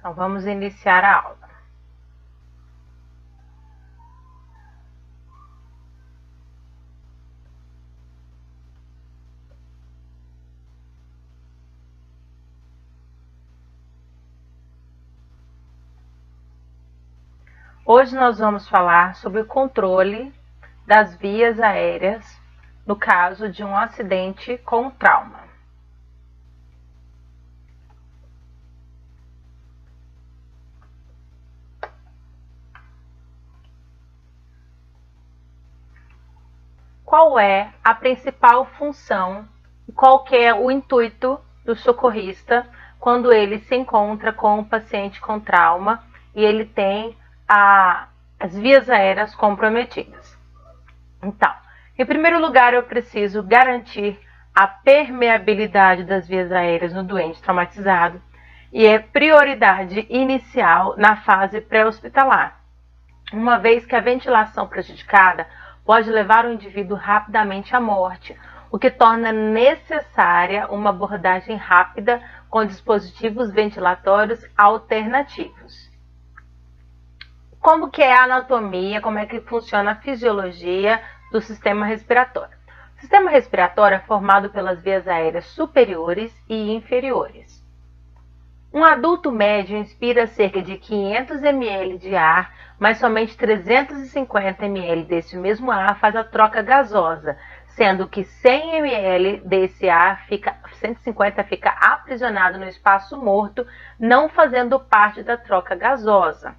Então, vamos iniciar a aula. Hoje nós vamos falar sobre o controle das vias aéreas no caso de um acidente com trauma. Qual é a principal função e qual que é o intuito do socorrista quando ele se encontra com um paciente com trauma e ele tem as vias aéreas comprometidas? Então, em primeiro lugar, eu preciso garantir a permeabilidade das vias aéreas no doente traumatizado e é prioridade inicial na fase pré-hospitalar, uma vez que a ventilação prejudicada pode levar o indivíduo rapidamente à morte, o que torna necessária uma abordagem rápida com dispositivos ventilatórios alternativos. Como que é a anatomia, como é que funciona a fisiologia do sistema respiratório? O sistema respiratório é formado pelas vias aéreas superiores e inferiores. Um adulto médio inspira cerca de 500 ml de ar, mas somente 350 ml desse mesmo ar faz a troca gasosa, sendo que 100 ml desse ar 150 fica aprisionado no espaço morto, não fazendo parte da troca gasosa.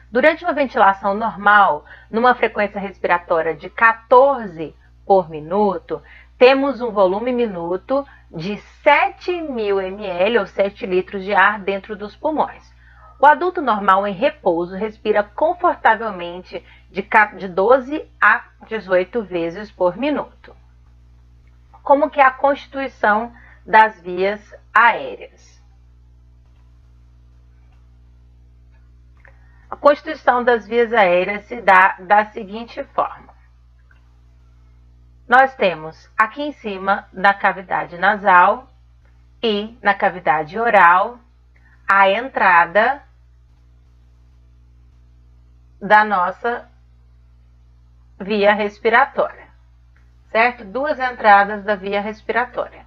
Durante uma ventilação normal, numa frequência respiratória de 14 por minuto, temos um volume minuto de 7.000 ml ou 7 litros de ar dentro dos pulmões. O adulto normal em repouso respira confortavelmente de 12 a 18 vezes por minuto. Como que é a constituição das vias aéreas? A constituição das vias aéreas se dá da seguinte forma. Nós temos aqui em cima, na cavidade nasal e na cavidade oral, a entrada da nossa via respiratória, certo? Duas entradas da via respiratória.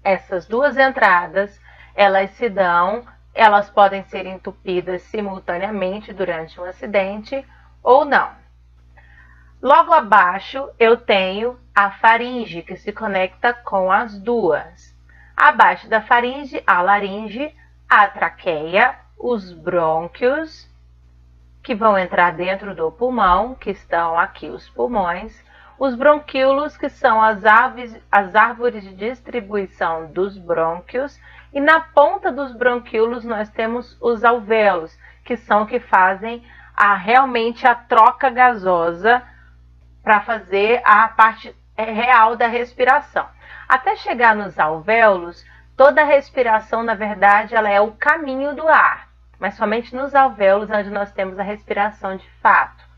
Essas duas entradas, elas podem ser entupidas simultaneamente durante um acidente ou não. Logo abaixo eu tenho a faringe, que se conecta com as duas. Abaixo da faringe, a laringe, a traqueia, os brônquios, que vão entrar dentro do pulmão, que estão aqui os pulmões, os bronquíolos, que são as árvores de distribuição dos brônquios, e na ponta dos bronquíolos nós temos os alvéolos, que são que fazem realmente a troca gasosa para fazer a parte real da respiração. Até chegar nos alvéolos, toda a respiração, na verdade, ela é o caminho do ar, mas somente nos alvéolos onde nós temos a respiração de fato.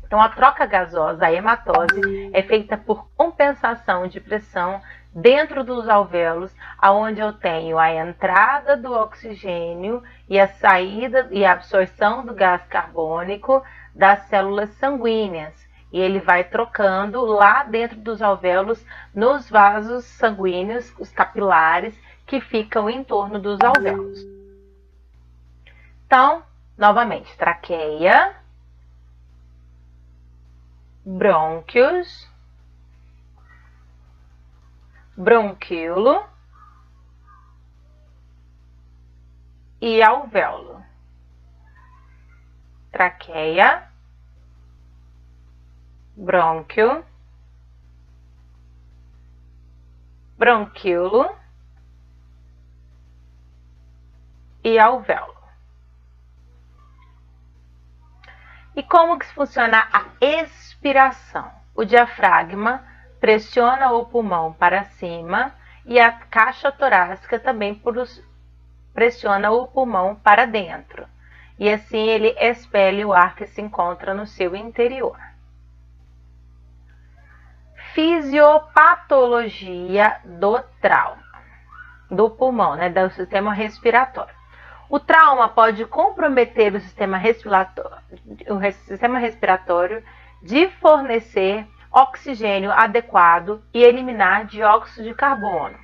Então, a troca gasosa, a hematose, é feita por compensação de pressão dentro dos alvéolos, onde eu tenho a entrada do oxigênio e a saída e a absorção do gás carbônico das células sanguíneas. E ele vai trocando lá dentro dos alvéolos, nos vasos sanguíneos, os capilares, que ficam em torno dos alvéolos. Então, novamente, traqueia, brônquios, bronquíolo e alvéolo. Traqueia, brônquio, bronquíolo e alvéolo. E como que funciona a expiração? O diafragma pressiona o pulmão para cima e a caixa torácica também pressiona o pulmão para dentro. E assim ele expele o ar que se encontra no seu interior. Fisiopatologia do trauma, do pulmão, do sistema respiratório. O trauma pode comprometer o sistema respiratório de fornecer oxigênio adequado e eliminar dióxido de carbono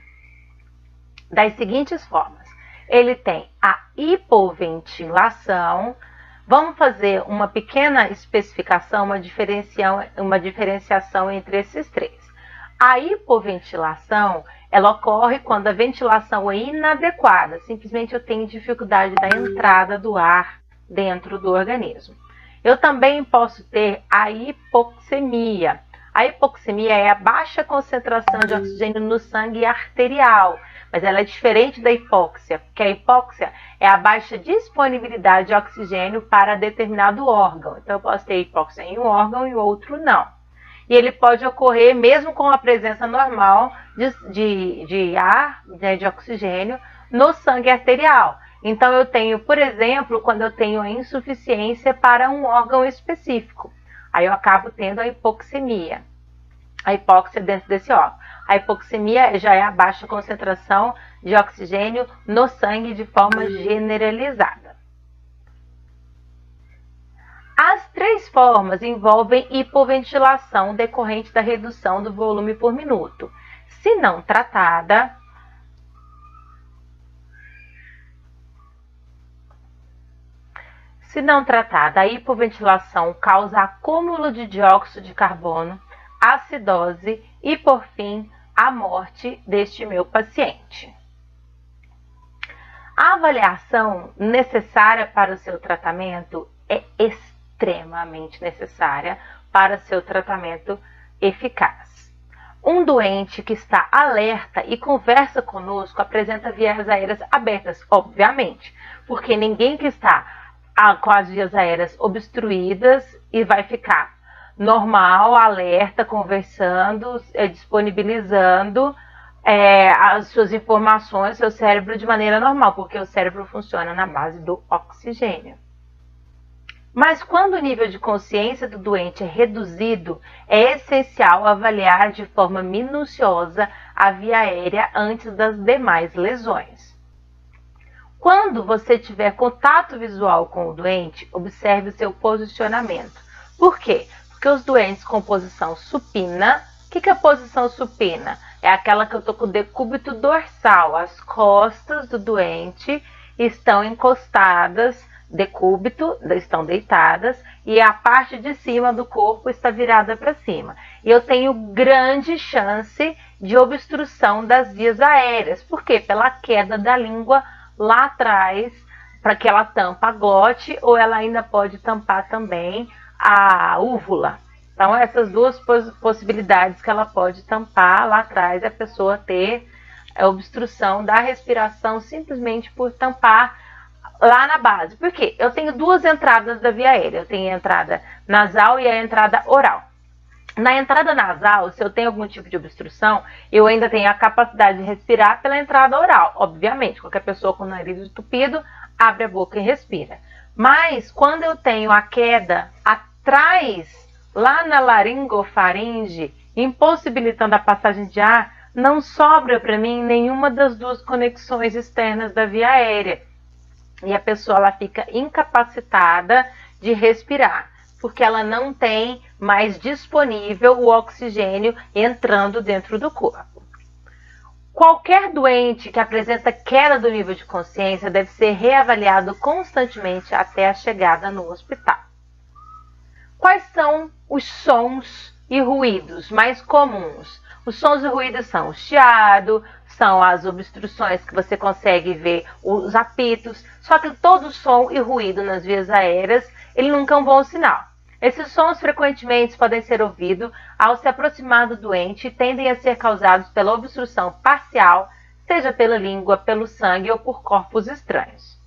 das seguintes formas. Ele tem a hipoventilação. Vamos fazer uma pequena especificação, uma diferenciação entre esses três. A hipoventilação, ela ocorre quando a ventilação é inadequada. Simplesmente eu tenho dificuldade da entrada do ar dentro do organismo. Eu também posso ter a hipoxemia. A hipoxemia é a baixa concentração de oxigênio no sangue arterial, mas ela é diferente da hipóxia, porque a hipóxia é a baixa disponibilidade de oxigênio para determinado órgão. Então, eu posso ter hipóxia em um órgão e outro não. E ele pode ocorrer mesmo com a presença normal de ar, né, de oxigênio, no sangue arterial. Então, eu tenho, por exemplo, quando eu tenho a insuficiência para um órgão específico. Aí eu acabo tendo a hipoxemia. A hipóxia dentro desse órgão. A hipoxemia já é a baixa concentração de oxigênio no sangue de forma generalizada. As três formas envolvem hipoventilação decorrente da redução do volume por minuto. Se não tratada, a hipoventilação causa acúmulo de dióxido de carbono, acidose e, por fim, a morte deste meu paciente. A avaliação necessária para o seu tratamento é extremamente necessária para seu tratamento eficaz. Um doente que está alerta e conversa conosco apresenta vias aéreas abertas, obviamente, porque ninguém que está com as vias aéreas obstruídas e vai ficar normal, alerta, conversando, disponibilizando as suas informações, seu cérebro de maneira normal, porque o cérebro funciona na base do oxigênio. Mas quando o nível de consciência do doente é reduzido, é essencial avaliar de forma minuciosa a via aérea antes das demais lesões. Quando você tiver contato visual com o doente, observe o seu posicionamento. Por quê? Porque os doentes com posição supina, o que é a posição supina? É aquela que eu estou com o decúbito dorsal, as costas do doente estão encostadas, decúbito, estão deitadas, e a parte de cima do corpo está virada para cima. E eu tenho grande chance de obstrução das vias aéreas. Por quê? Pela queda da língua lá atrás, para que ela tampa a glote, ou ela ainda pode tampar também a úvula. Então, essas duas possibilidades que ela pode tampar lá atrás, a pessoa ter a obstrução da respiração simplesmente por tampar lá na base. Por quê? Eu tenho duas entradas da via aérea. Eu tenho a entrada nasal e a entrada oral. Na entrada nasal, se eu tenho algum tipo de obstrução, eu ainda tenho a capacidade de respirar pela entrada oral. Obviamente, qualquer pessoa com o nariz entupido abre a boca e respira. Mas quando eu tenho a queda atrás, lá na laringofaringe, impossibilitando a passagem de ar, não sobra para mim nenhuma das duas conexões externas da via aérea. E a pessoa ela fica incapacitada de respirar, porque ela não tem mais disponível o oxigênio entrando dentro do corpo. Qualquer doente que apresenta queda do nível de consciência deve ser reavaliado constantemente até a chegada no hospital. Quais são os sons e ruídos mais comuns? Os sons e ruídos são o chiado, são as obstruções que você consegue ver, os apitos, só que todo som e ruído nas vias aéreas, ele nunca é um bom sinal. Esses sons frequentemente podem ser ouvidos ao se aproximar do doente e tendem a ser causados pela obstrução parcial, seja pela língua, pelo sangue ou por corpos estranhos.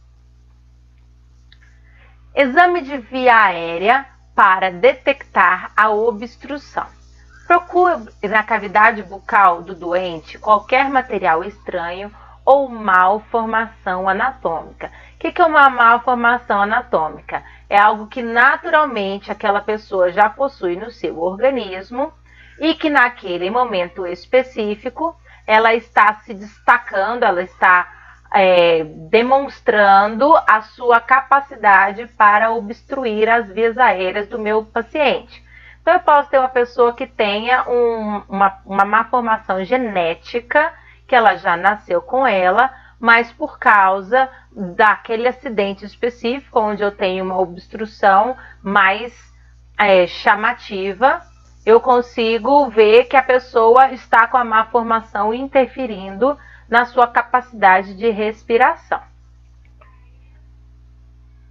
Exame de via aérea para detectar a obstrução. Procure na cavidade bucal do doente qualquer material estranho ou malformação anatômica. O que é uma malformação anatômica? É algo que naturalmente aquela pessoa já possui no seu organismo e que naquele momento específico ela está se destacando, ela está demonstrando a sua capacidade para obstruir as vias aéreas do meu paciente. Então, eu posso ter uma pessoa que tenha uma malformação genética, que ela já nasceu com ela, mas por causa daquele acidente específico, onde eu tenho uma obstrução mais chamativa, eu consigo ver que a pessoa está com a malformação interferindo na sua capacidade de respiração.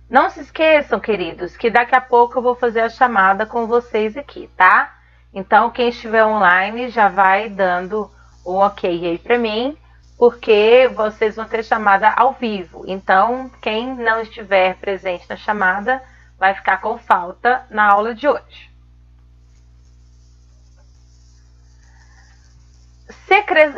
Não se esqueçam, queridos, que daqui a pouco eu vou fazer a chamada com vocês aqui, tá? Então, quem estiver online já vai dando um ok aí para mim, porque vocês vão ter chamada ao vivo. Então, quem não estiver presente na chamada vai ficar com falta na aula de hoje.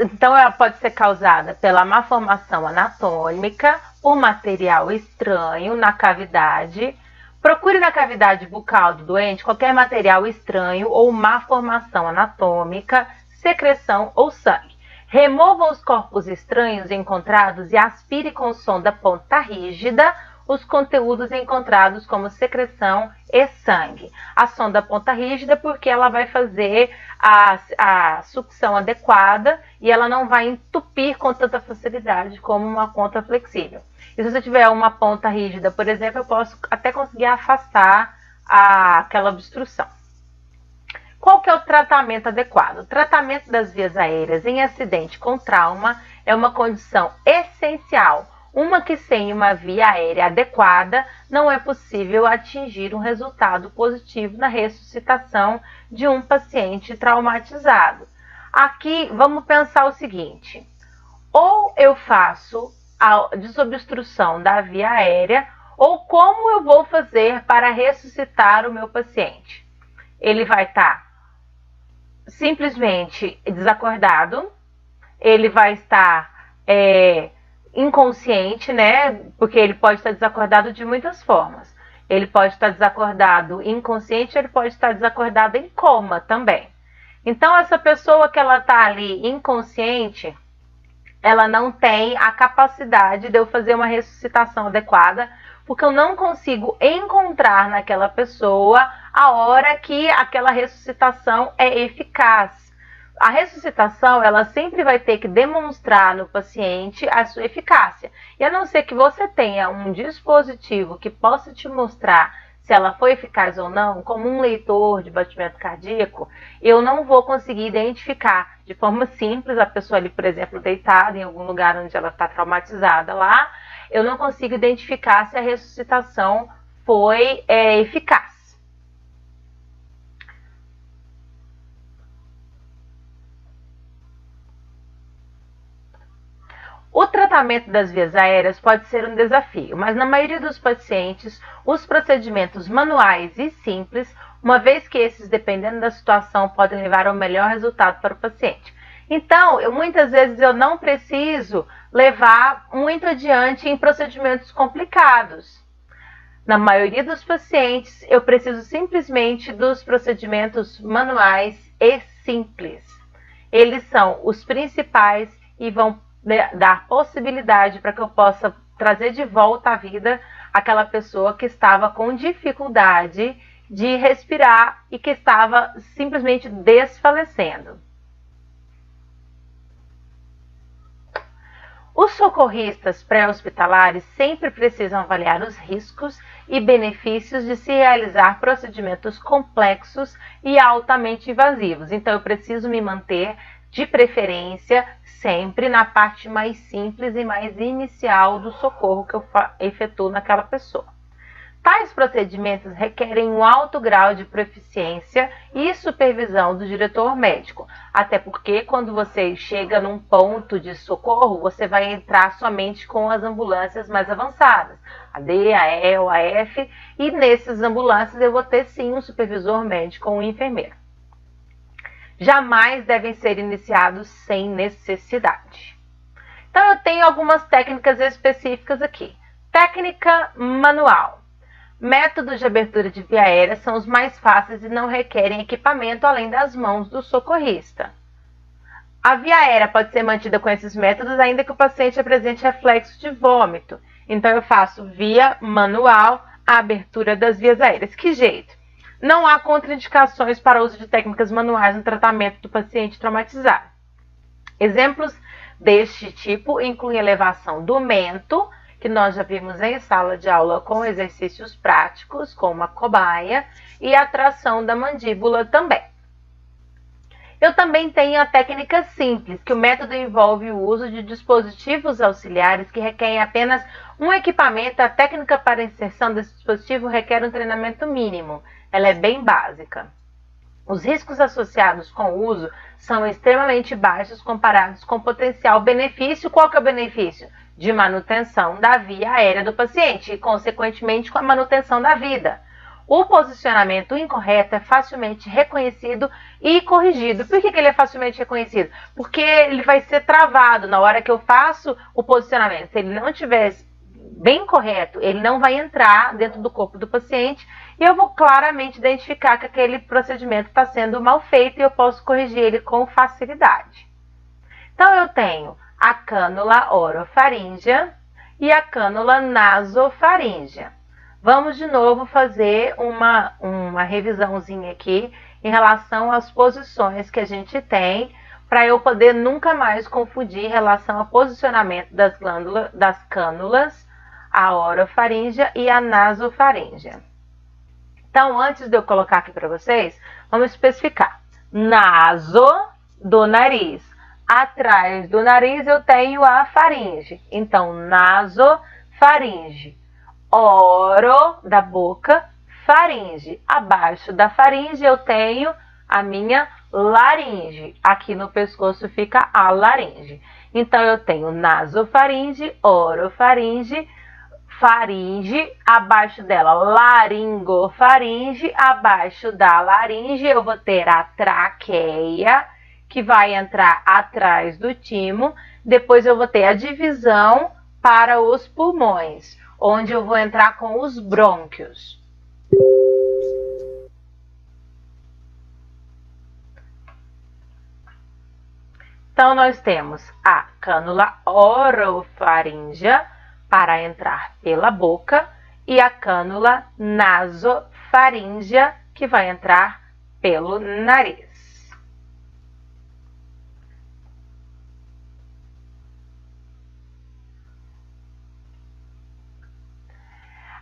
Então, ela pode ser causada pela malformação anatômica, por material estranho na cavidade. Procure na cavidade bucal do doente qualquer material estranho ou malformação anatômica, secreção ou sangue. Remova os corpos estranhos encontrados e aspire com sonda ponta rígida os conteúdos encontrados como secreção e sangue. A sonda ponta rígida porque ela vai fazer a sucção adequada e ela não vai entupir com tanta facilidade como uma ponta flexível. E se você tiver uma ponta rígida, por exemplo, eu posso até conseguir afastar aquela obstrução. Qual que é o tratamento adequado? O tratamento das vias aéreas em acidente com trauma é uma condição essencial, uma que sem uma via aérea adequada não é possível atingir um resultado positivo na ressuscitação de um paciente traumatizado. Aqui vamos pensar o seguinte: ou eu faço a desobstrução da via aérea, ou como eu vou fazer para ressuscitar o meu paciente? Ele vai estar simplesmente desacordado, ele vai estar inconsciente, né? Porque ele pode estar desacordado de muitas formas. Ele pode estar desacordado inconsciente, ele pode estar desacordado em coma também. Então, essa pessoa que ela está ali inconsciente, ela não tem a capacidade de eu fazer uma ressuscitação adequada, porque eu não consigo encontrar naquela pessoa a hora que aquela ressuscitação é eficaz. A ressuscitação, ela sempre vai ter que demonstrar no paciente a sua eficácia. E a não ser que você tenha um dispositivo que possa te mostrar se ela foi eficaz ou não, como um leitor de batimento cardíaco, eu não vou conseguir identificar de forma simples a pessoa ali, por exemplo, deitada em algum lugar onde ela está traumatizada lá, eu não consigo identificar se a ressuscitação foi eficaz. O tratamento das vias aéreas pode ser um desafio, mas na maioria dos pacientes, os procedimentos manuais e simples, uma vez que esses, dependendo da situação, podem levar ao melhor resultado para o paciente. Então, muitas vezes eu não preciso levar muito adiante em procedimentos complicados. Na maioria dos pacientes, eu preciso simplesmente dos procedimentos manuais e simples. Eles são os principais e vão dar possibilidade para que eu possa trazer de volta à vida aquela pessoa que estava com dificuldade de respirar e que estava simplesmente desfalecendo. Os socorristas pré-hospitalares sempre precisam avaliar os riscos e benefícios de se realizar procedimentos complexos e altamente invasivos. Então, eu preciso me manter, de preferência, sempre na parte mais simples e mais inicial do socorro que eu efetuo naquela pessoa. Tais procedimentos requerem um alto grau de proficiência e supervisão do diretor médico, até porque quando você chega num ponto de socorro, você vai entrar somente com as ambulâncias mais avançadas, a D, a E ou a F, e nessas ambulâncias eu vou ter sim um supervisor médico ou um enfermeiro. Jamais devem ser iniciados sem necessidade. Então eu tenho algumas técnicas específicas aqui. Técnica manual. Métodos de abertura de via aérea são os mais fáceis e não requerem equipamento além das mãos do socorrista. A via aérea pode ser mantida com esses métodos, ainda que o paciente apresente reflexo de vômito. Então, eu faço via manual a abertura das vias aéreas. Que jeito? Não há contraindicações para o uso de técnicas manuais no tratamento do paciente traumatizado. Exemplos deste tipo incluem elevação do mento, que nós já vimos em sala de aula com exercícios práticos, com uma cobaia, e a tração da mandíbula também. Eu também tenho a técnica simples, que o método envolve o uso de dispositivos auxiliares que requerem apenas um equipamento. A técnica para a inserção desse dispositivo requer um treinamento mínimo. Ela é bem básica. Os riscos associados com o uso são extremamente baixos comparados com o potencial benefício. Qual que é o benefício? De manutenção da via aérea do paciente e, consequentemente, com a manutenção da vida. O posicionamento incorreto é facilmente reconhecido e corrigido. Por que ele é facilmente reconhecido? Porque ele vai ser travado na hora que eu faço o posicionamento. Se ele não estiver bem correto, ele não vai entrar dentro do corpo do paciente e eu vou claramente identificar que aquele procedimento está sendo mal feito e eu posso corrigir ele com facilidade. Então, eu tenho a cânula orofaríngea e a cânula nasofaríngea. Vamos de novo fazer uma revisãozinha aqui em relação às posições que a gente tem, para eu poder nunca mais confundir em relação ao posicionamento das cânulas, a orofaríngea e a nasofaríngea. Então, antes de eu colocar aqui para vocês, vamos especificar. Naso, do nariz. Atrás do nariz eu tenho a faringe. Então, nasofaringe. Oro, da boca, faringe. Abaixo da faringe eu tenho a minha laringe. Aqui no pescoço fica a laringe. Então, eu tenho nasofaringe, orofaringe, faringe, abaixo dela laringofaringe, abaixo da laringe eu vou ter a traqueia, que vai entrar atrás do timo. Depois eu vou ter a divisão para os pulmões, onde eu vou entrar com os brônquios. Então, nós temos a cânula orofaríngea para entrar pela boca e a cânula nasofaríngea que vai entrar pelo nariz.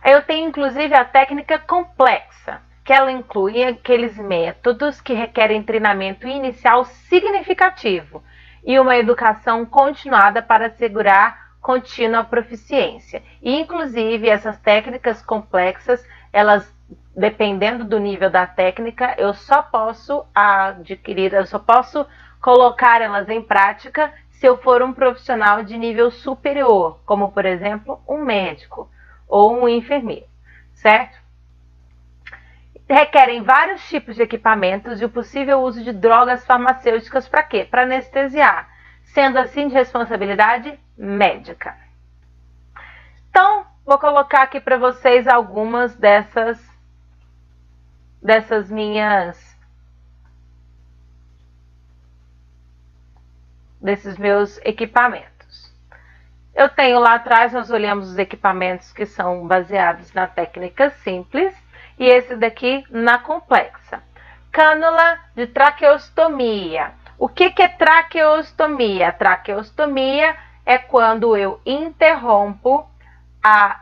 Eu tenho, inclusive, a técnica complexa, que ela inclui aqueles métodos que requerem treinamento inicial significativo e uma educação continuada para assegurar contínua proficiência. E, inclusive, essas técnicas complexas, elas, dependendo do nível da técnica, eu só posso adquirir, eu só posso colocar elas em prática se eu for um profissional de nível superior, como, por exemplo, um médico ou um enfermeiro, certo? Requerem vários tipos de equipamentos e o possível uso de drogas farmacêuticas para quê? Para anestesiar, sendo assim de responsabilidade médica. Então, vou colocar aqui para vocês algumas desses meus equipamentos. Eu tenho lá atrás, nós olhamos os equipamentos que são baseados na técnica simples e esse daqui na complexa. Cânula de traqueostomia. O que é traqueostomia? Traqueostomia é quando eu interrompo a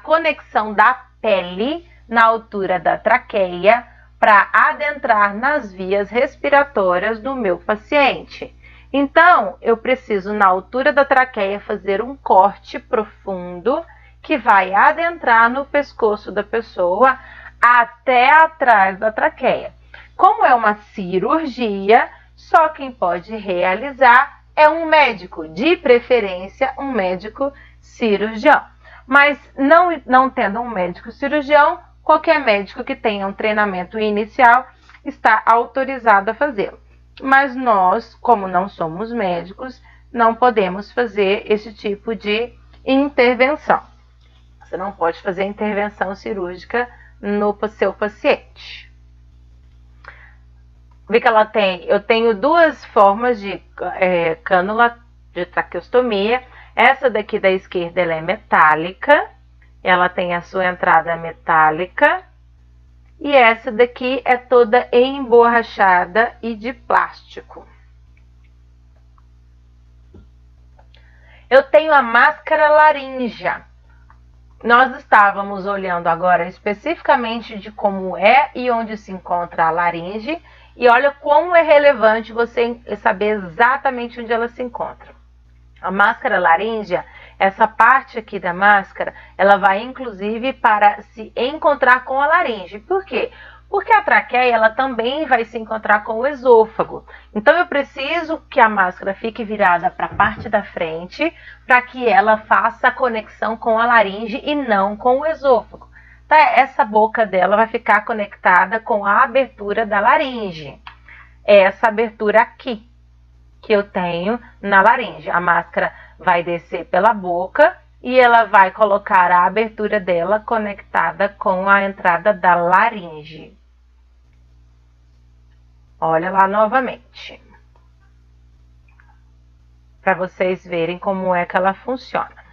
conexão da pele na altura da traqueia para adentrar nas vias respiratórias do meu paciente. Então, eu preciso, na altura da traqueia, fazer um corte profundo que vai adentrar no pescoço da pessoa até atrás da traqueia. Como é uma cirurgia, só quem pode realizar é um médico, de preferência um médico cirurgião. Mas não tendo um médico cirurgião, qualquer médico que tenha um treinamento inicial está autorizado a fazê-lo. Mas nós, como não somos médicos, não podemos fazer esse tipo de intervenção. Você não pode fazer intervenção cirúrgica no seu paciente. Vê que ela tem, eu tenho duas formas de cânula de traqueostomia. Essa daqui da esquerda ela é metálica, ela tem a sua entrada metálica. E essa daqui é toda emborrachada e de plástico. Eu tenho a máscara laríngea. Nós estávamos olhando agora especificamente de como é e onde se encontra a laringe. E olha como é relevante você saber exatamente onde ela se encontra. A máscara laríngea, essa parte aqui da máscara, ela vai inclusive para se encontrar com a laringe. Por quê? Porque a traqueia ela também vai se encontrar com o esôfago. Então eu preciso que a máscara fique virada para a parte da frente, para que ela faça a conexão com a laringe e não com o esôfago. Tá? Essa boca dela vai ficar conectada com a abertura da laringe. É essa abertura aqui que eu tenho na laringe. A máscara vai descer pela boca e ela vai colocar a abertura dela conectada com a entrada da laringe. Olha lá novamente, para vocês verem como é que ela funciona.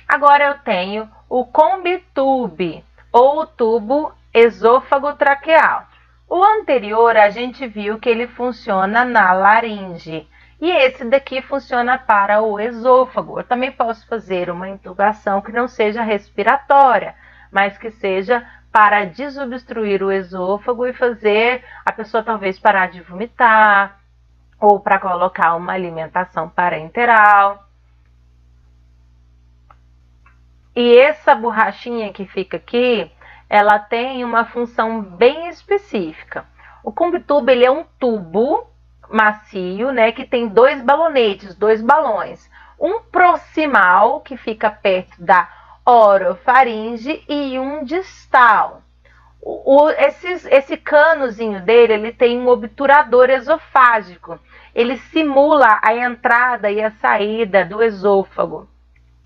Agora eu tenho o combitube, ou o tubo esôfago-traqueal. O anterior a gente viu que ele funciona na laringe. E esse daqui funciona para o esôfago. Eu também posso fazer uma intubação que não seja respiratória, mas que seja para desobstruir o esôfago e fazer a pessoa talvez parar de vomitar, ou para colocar uma alimentação parenteral. E essa borrachinha que fica aqui, ela tem uma função bem específica. O combitube ele é um tubo macio, né, que tem dois balonetes, dois balões. Um proximal, que fica perto da orofaringe, e um distal. Esse canozinho dele, ele tem um obturador esofágico. Ele simula a entrada e a saída do esôfago.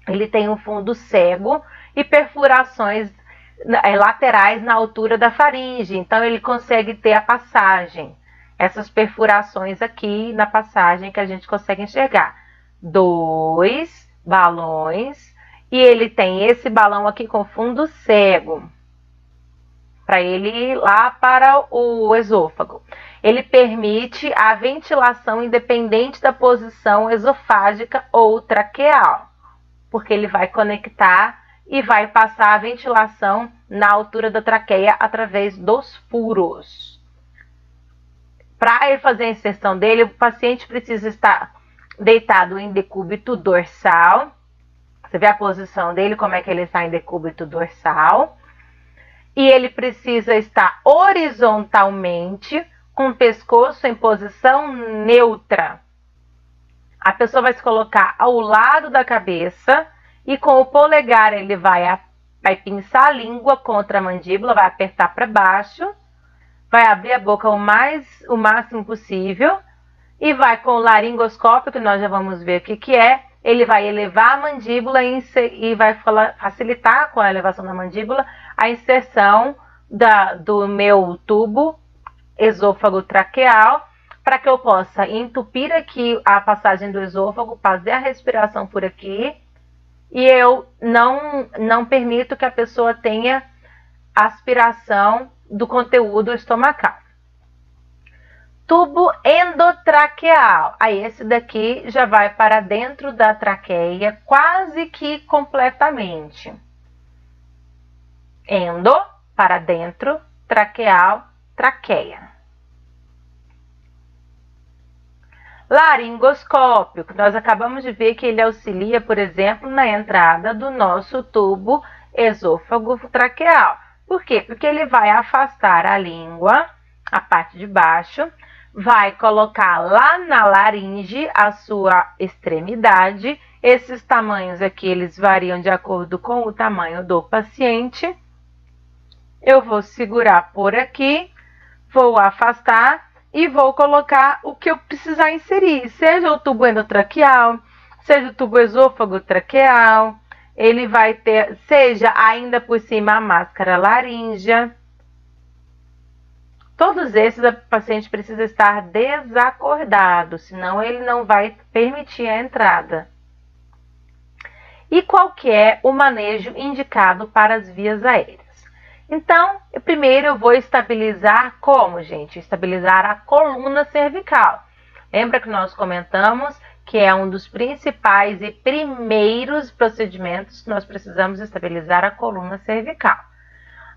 Ele tem um fundo cego e perfurações laterais na altura da faringe. Então, ele consegue ter a passagem. Essas perfurações aqui na passagem que a gente consegue enxergar. Dois balões. E ele tem esse balão aqui com fundo cego, para ele ir lá para o esôfago. Ele permite a ventilação independente da posição esofágica ou traqueal, porque ele vai conectar e vai passar a ventilação na altura da traqueia através dos furos. Para ele fazer a inserção dele, o paciente precisa estar deitado em decúbito dorsal. Você vê a posição dele, como é que ele está em decúbito dorsal. E ele precisa estar horizontalmente, com o pescoço em posição neutra. A pessoa vai se colocar ao lado da cabeça e com o polegar ele vai pinçar a língua contra a mandíbula, vai apertar para baixo, vai abrir a boca o máximo possível e vai com o laringoscópio, que nós já vamos ver o que é, ele vai elevar a mandíbula e vai facilitar com a elevação da mandíbula a inserção do meu tubo esôfago-traqueal, para que eu possa entupir aqui a passagem do esôfago, fazer a respiração por aqui, e eu não permito que a pessoa tenha aspiração do conteúdo estomacal. Tubo endotraqueal. Aí esse daqui já vai para dentro da traqueia quase que completamente. Endo, para dentro, traqueal, traqueia. Laringoscópio, que nós acabamos de ver que ele auxilia, por exemplo, na entrada do nosso tubo esôfago-traqueal. Por quê? Porque ele vai afastar a língua, a parte de baixo, vai colocar lá na laringe a sua extremidade. Esses tamanhos aqui, eles variam de acordo com o tamanho do paciente. Eu vou segurar por aqui, vou afastar e vou colocar o que eu precisar inserir, seja o tubo endotraqueal, seja o tubo esôfago traqueal, ele vai ter, seja ainda por cima a máscara laríngea. Todos esses, o paciente precisa estar desacordado, senão ele não vai permitir a entrada. E qual que é o manejo indicado para as vias aéreas? Então, primeiro eu vou estabilizar como, gente? Estabilizar a coluna cervical. Lembra que nós comentamos que é um dos principais e primeiros procedimentos que nós precisamos estabilizar a coluna cervical.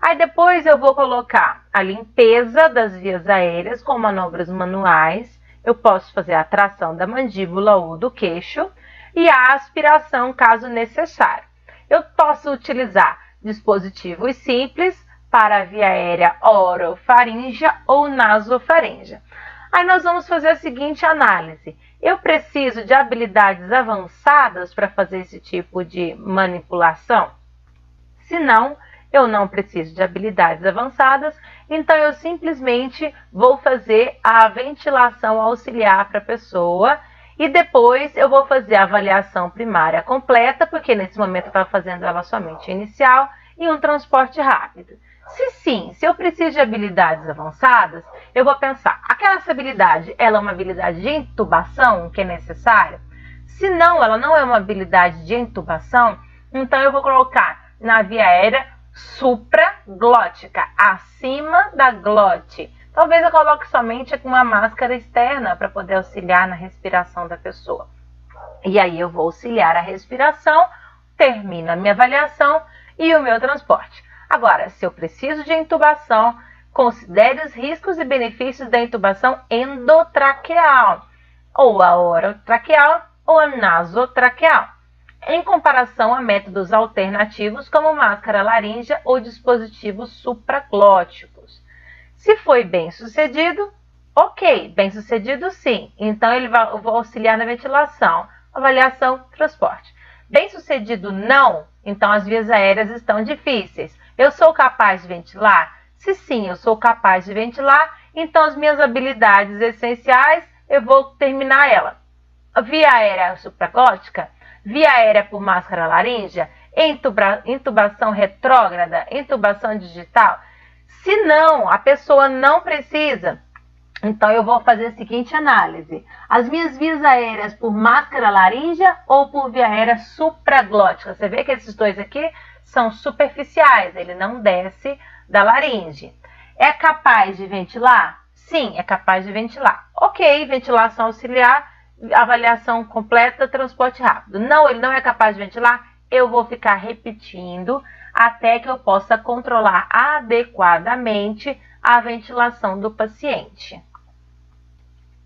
Aí depois eu vou colocar a limpeza das vias aéreas com manobras manuais. Eu posso fazer a tração da mandíbula ou do queixo e a aspiração caso necessário. Eu posso utilizar dispositivos simples para a via aérea orofaríngea ou nasofaríngea. Aí nós vamos fazer a seguinte análise. Eu preciso de habilidades avançadas para fazer esse tipo de manipulação? Se não, eu não preciso de habilidades avançadas, então eu simplesmente vou fazer a ventilação auxiliar para a pessoa e depois eu vou fazer a avaliação primária completa, porque nesse momento eu estava fazendo ela somente inicial e um transporte rápido. Se sim, se eu preciso de habilidades avançadas, eu vou pensar, aquela habilidade, ela é uma habilidade de intubação que é necessária? Se não, ela não é uma habilidade de intubação, então eu vou colocar na via aérea supraglótica, acima da glote. Talvez eu coloque somente com uma máscara externa para poder auxiliar na respiração da pessoa. E aí eu vou auxiliar a respiração, termino a minha avaliação e o meu transporte. Agora, se eu preciso de intubação, considere os riscos e benefícios da intubação endotraqueal, ou a orotraqueal ou a nasotraqueal, em comparação a métodos alternativos como máscara laríngea ou dispositivos supraglóticos. Se foi bem sucedido, ok, bem sucedido sim, então eu vou auxiliar na ventilação, avaliação, transporte. Bem sucedido não, então as vias aéreas estão difíceis. Eu sou capaz de ventilar? Se sim, eu sou capaz de ventilar, então as minhas habilidades essenciais, eu vou terminar ela. Via aérea supraglótica, via aérea por máscara laríngea, intubação retrógrada, intubação digital. Se não, a pessoa não precisa, então eu vou fazer a seguinte análise. As minhas vias aéreas por máscara laríngea ou por via aérea supraglótica? Você vê que esses dois aqui são superficiais, ele não desce da laringe. É capaz de ventilar? Sim, é capaz de ventilar. Ok, ventilação auxiliar, avaliação completa, transporte rápido. Não, ele não é capaz de ventilar? Eu vou ficar repetindo até que eu possa controlar adequadamente a ventilação do paciente.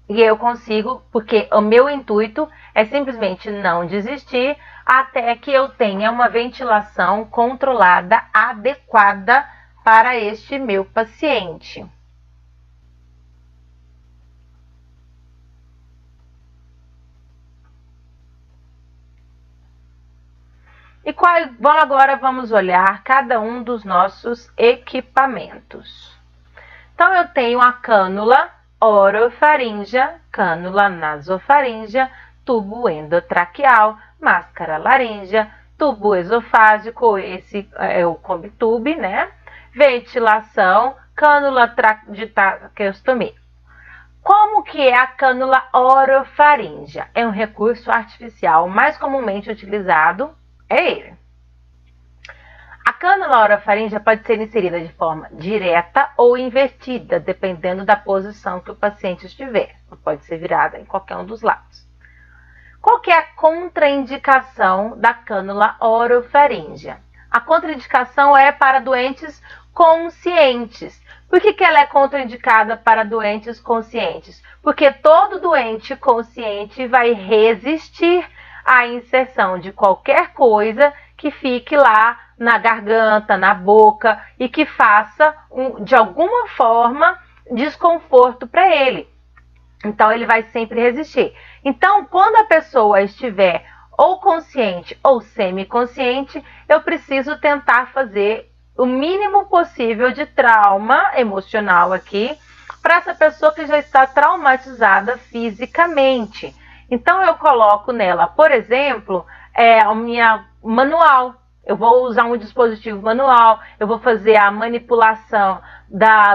E eu consigo, porque o meu intuito é simplesmente não desistir até que eu tenha uma ventilação controlada, adequada para este meu paciente. E agora vamos olhar cada um dos nossos equipamentos. Então, eu tenho a cânula orofaríngea, cânula nasofaríngea, tubo endotraqueal, máscara laríngea, tubo esofágico, esse é o combitube, né? Ventilação, cânula de traqueostomia. Como que é a cânula orofaríngea? É um recurso artificial mais comumente utilizado, é ele. A cânula orofaríngea pode ser inserida de forma direta ou invertida, dependendo da posição que o paciente estiver. Pode ser virada em qualquer um dos lados. Qual que é a contraindicação da cânula orofaríngea? A contraindicação é para doentes conscientes. Por que ela é contraindicada para doentes conscientes? Porque todo doente consciente vai resistir à inserção de qualquer coisa que fique lá na garganta, na boca e que faça, de alguma forma, desconforto para ele. Então, ele vai sempre resistir. Então, quando a pessoa estiver ou consciente ou semiconsciente, eu preciso tentar fazer o mínimo possível de trauma emocional aqui para essa pessoa que já está traumatizada fisicamente. Então eu coloco nela, por exemplo, a minha manual. Eu vou usar um dispositivo manual, eu vou fazer a manipulação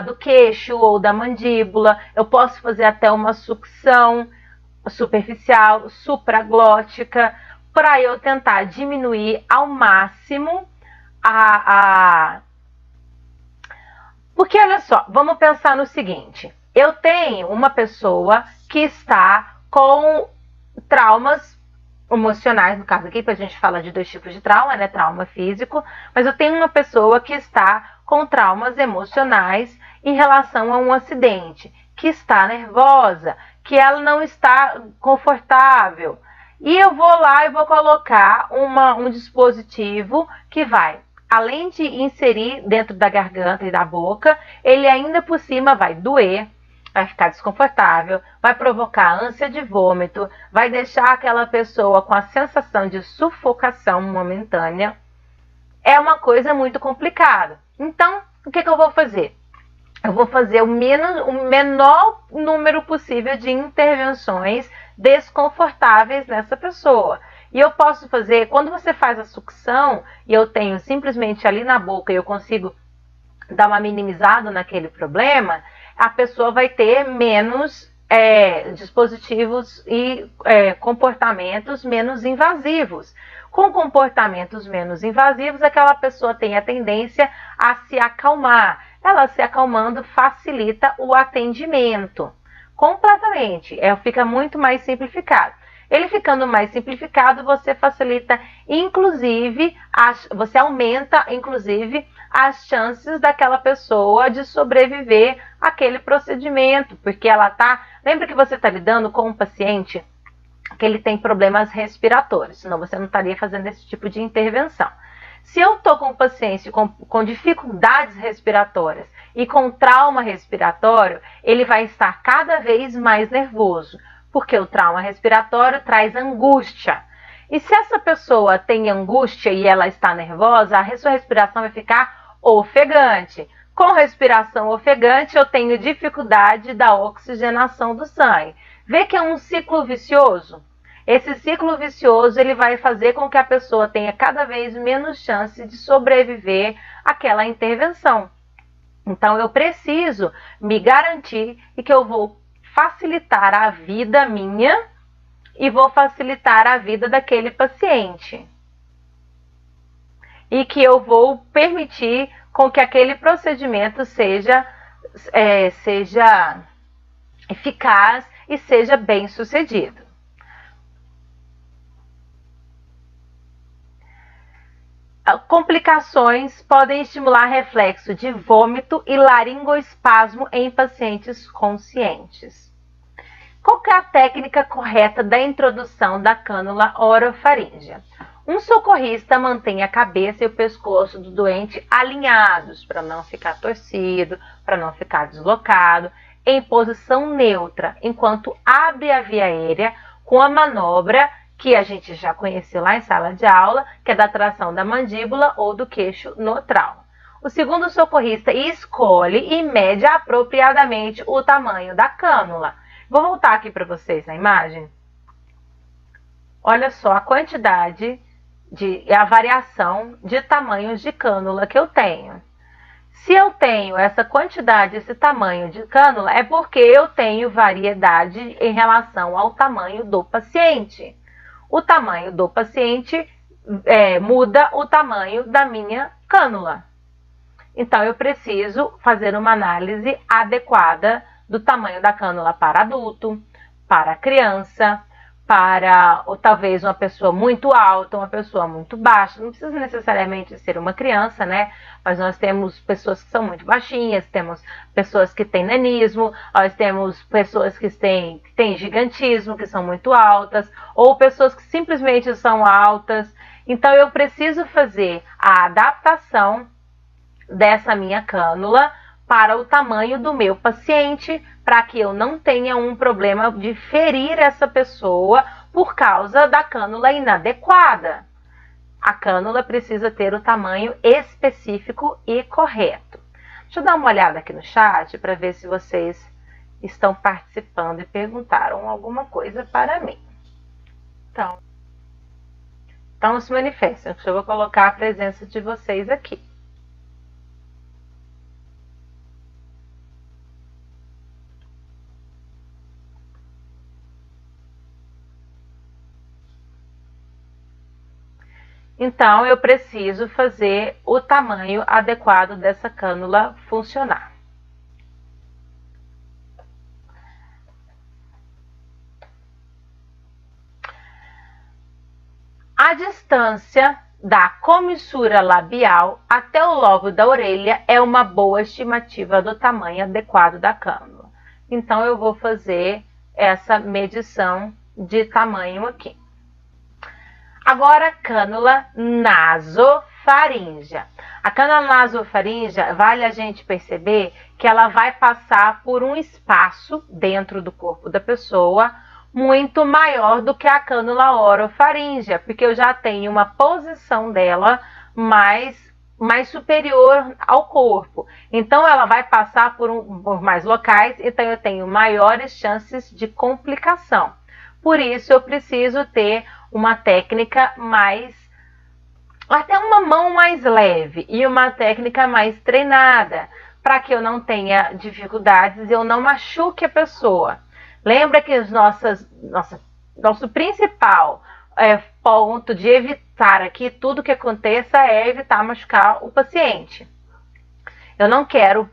do queixo ou da mandíbula, eu posso fazer até uma sucção superficial, supraglótica, para eu tentar diminuir ao máximo Porque olha só, vamos pensar no seguinte, eu tenho uma pessoa que está com traumas emocionais, no caso aqui, porque a gente fala de 2 tipos de trauma, né? Trauma físico, mas eu tenho uma pessoa que está com traumas emocionais em relação a um acidente, que está nervosa, que ela não está confortável. E eu vou lá e vou colocar um dispositivo que vai, além de inserir dentro da garganta e da boca, ele ainda por cima vai doer, vai ficar desconfortável, vai provocar ânsia de vômito, vai deixar aquela pessoa com a sensação de sufocação momentânea. É uma coisa muito complicada. Então, o que eu vou fazer? Eu vou fazer o menor número possível de intervenções desconfortáveis nessa pessoa. E eu posso fazer, quando você faz a sucção, e eu tenho simplesmente ali na boca e eu consigo dar uma minimizada naquele problema, a pessoa vai ter menos dispositivos e comportamentos menos invasivos. Com comportamentos menos invasivos, aquela pessoa tem a tendência a se acalmar. Ela se acalmando facilita o atendimento. Completamente. Fica muito mais simplificado. Ele ficando mais simplificado, você facilita, inclusive, você aumenta, inclusive, as chances daquela pessoa de sobreviver àquele procedimento, porque ela tá... Lembra que você está lidando com um paciente que ele tem problemas respiratórios, senão você não estaria fazendo esse tipo de intervenção. Se eu estou com um paciente com dificuldades respiratórias e com trauma respiratório, ele vai estar cada vez mais nervoso, porque o trauma respiratório traz angústia. E se essa pessoa tem angústia e ela está nervosa, a sua respiração vai ficar ofegante. Com respiração ofegante, eu tenho dificuldade da oxigenação do sangue. Vê que é um ciclo vicioso? Esse ciclo vicioso ele vai fazer com que a pessoa tenha cada vez menos chance de sobreviver àquela intervenção. Então, eu preciso me garantir que eu vou facilitar a vida minha e vou facilitar a vida daquele paciente. E que eu vou permitir com que aquele procedimento seja eficaz e seja bem sucedido. Complicações podem estimular reflexo de vômito e laringoespasmo em pacientes conscientes. Qual é a técnica correta da introdução da cânula orofaríngea? Um socorrista mantém a cabeça e o pescoço do doente alinhados para não ficar torcido, para não ficar deslocado, em posição neutra, enquanto abre a via aérea com a manobra que a gente já conheceu lá em sala de aula, que é da tração da mandíbula ou do queixo no trauma. O segundo socorrista escolhe e mede apropriadamente o tamanho da cânula. Vou voltar aqui para vocês na imagem. Olha só a quantidade a variação de tamanhos de cânula que eu tenho. Se eu tenho essa quantidade, esse tamanho de cânula, é porque eu tenho variedade em relação ao tamanho do paciente. O tamanho do paciente muda o tamanho da minha cânula. Então, eu preciso fazer uma análise adequada do tamanho da cânula para adulto, para criança, para ou talvez uma pessoa muito alta, uma pessoa muito baixa. Não precisa necessariamente ser uma criança, né? Mas nós temos pessoas que são muito baixinhas, temos pessoas que têm nanismo, nós temos pessoas que têm gigantismo, que são muito altas, ou pessoas que simplesmente são altas. Então, eu preciso fazer a adaptação dessa minha cânula para o tamanho do meu paciente, para que eu não tenha um problema de ferir essa pessoa por causa da cânula inadequada. A cânula precisa ter o tamanho específico e correto. Deixa eu dar uma olhada aqui no chat para ver se vocês estão participando e perguntaram alguma coisa para mim. Então se manifestem. Eu vou colocar a presença de vocês aqui. Então, eu preciso fazer o tamanho adequado dessa cânula funcionar. A distância da comissura labial até o lóbulo da orelha é uma boa estimativa do tamanho adequado da cânula. Então, eu vou fazer essa medição de tamanho aqui. Agora, cânula nasofaríngea. A cânula nasofaríngea, vale a gente perceber que ela vai passar por um espaço dentro do corpo da pessoa muito maior do que a cânula orofaríngea, porque eu já tenho uma posição dela mais superior ao corpo. Então, ela vai passar por mais locais, então eu tenho maiores chances de complicação. Por isso, eu preciso ter uma técnica até uma mão mais leve e uma técnica mais treinada, para que eu não tenha dificuldades e eu não machuque a pessoa. Lembra que nosso principal ponto de evitar aqui tudo que aconteça é evitar machucar o paciente. Eu não quero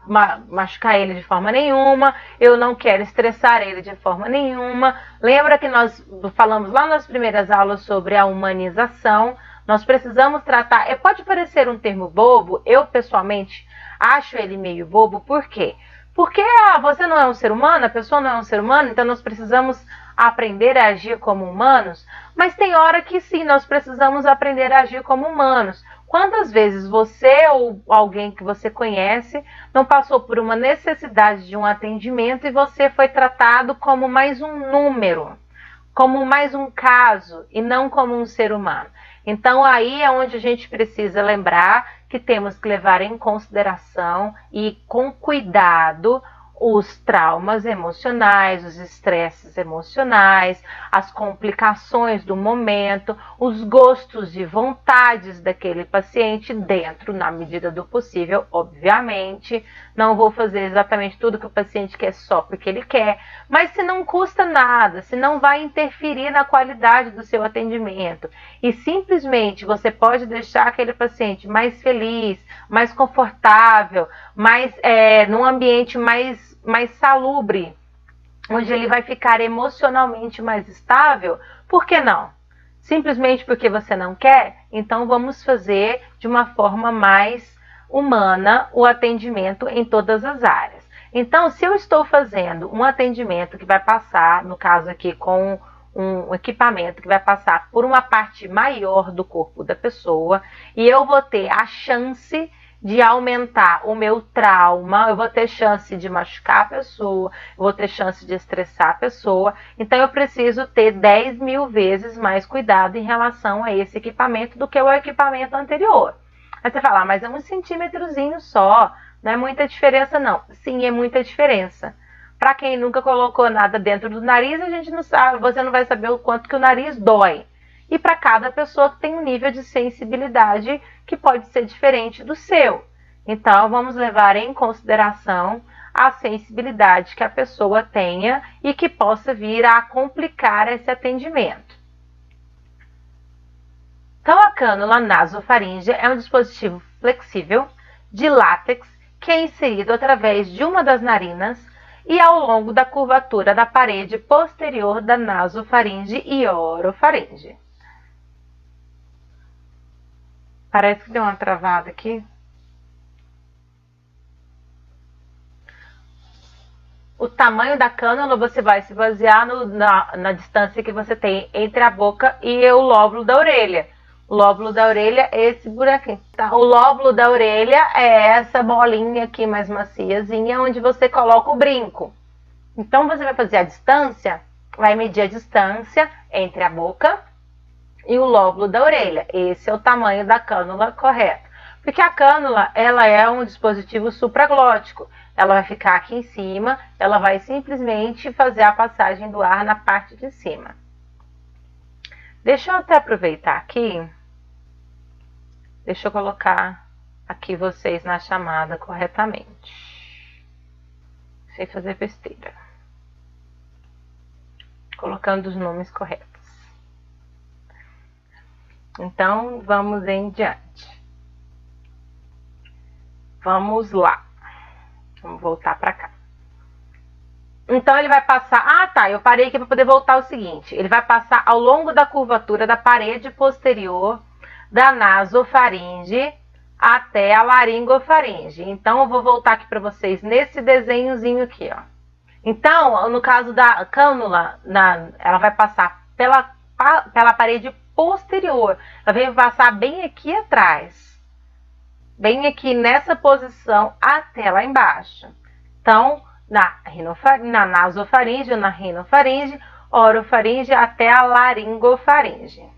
machucar ele de forma nenhuma, eu não quero estressar ele de forma nenhuma. Lembra que nós falamos lá nas primeiras aulas sobre a humanização? Nós precisamos tratar... Pode parecer um termo bobo, eu pessoalmente acho ele meio bobo, por quê? Porque você não é um ser humano, a pessoa não é um ser humano, então nós precisamos aprender a agir como humanos, mas tem hora que sim, nós precisamos aprender a agir como humanos. Quantas vezes você ou alguém que você conhece não passou por uma necessidade de um atendimento e você foi tratado como mais um número, como mais um caso e não como um ser humano? Então aí é onde a gente precisa lembrar que temos que levar em consideração e com cuidado os traumas emocionais, os estresses emocionais, as complicações do momento, os gostos e vontades daquele paciente dentro, na medida do possível, obviamente. Não vou fazer exatamente tudo que o paciente quer só porque ele quer, mas se não custa nada, se não vai interferir na qualidade do seu atendimento e simplesmente você pode deixar aquele paciente mais feliz, mais confortável, num ambiente mais salubre, onde ele vai ficar emocionalmente mais estável, por que não? Simplesmente porque você não quer? Então vamos fazer de uma forma mais humana o atendimento em todas as áreas. Então, se eu estou fazendo um atendimento que vai passar, no caso aqui com um equipamento que vai passar por uma parte maior do corpo da pessoa, e eu vou ter a chance de aumentar o meu trauma, eu vou ter chance de machucar a pessoa, eu vou ter chance de estressar a pessoa, então eu preciso ter 10.000 vezes mais cuidado em relação a esse equipamento do que o equipamento anterior. Aí você fala, mas é 1 centímetrozinho só, não é muita diferença não. Sim, é muita diferença. Para quem nunca colocou nada dentro do nariz, a gente não sabe, você não vai saber o quanto que o nariz dói. E para cada pessoa tem um nível de sensibilidade que pode ser diferente do seu. Então, vamos levar em consideração a sensibilidade que a pessoa tenha e que possa vir a complicar esse atendimento. Então, a cânula nasofaríngea é um dispositivo flexível de látex que é inserido através de uma das narinas e ao longo da curvatura da parede posterior da nasofaringe e orofaringe. Parece que deu uma travada aqui. O tamanho da cânula você vai se basear na distância que você tem entre a boca e o lóbulo da orelha. O lóbulo da orelha é esse buraquinho. Tá? O lóbulo da orelha é essa bolinha aqui mais maciazinha, onde você coloca o brinco. Então, você vai fazer a distância, vai medir a distância entre a boca e o lóbulo da orelha. Esse é o tamanho da cânula correto. Porque a cânula, ela é um dispositivo supraglótico. Ela vai ficar aqui em cima, ela vai simplesmente fazer a passagem do ar na parte de cima. Deixa eu até aproveitar aqui. Deixa eu colocar aqui vocês na chamada corretamente. Sem fazer besteira. Colocando os nomes corretos. Então, vamos em diante. Vamos lá. Vamos voltar para cá. Então, ele vai passar... Ah, tá. Eu parei aqui para poder voltar ao seguinte. Ele vai passar ao longo da curvatura da parede posterior da nasofaringe até a laringofaringe. Então, eu vou voltar aqui para vocês nesse desenhozinho aqui, ó. Então, no caso da cânula, ela vai passar pela parede posterior. Ela vai passar bem aqui atrás. Bem aqui nessa posição até lá embaixo. Então, na nasofaringe ou na rinofaringe, orofaringe até a laringofaringe.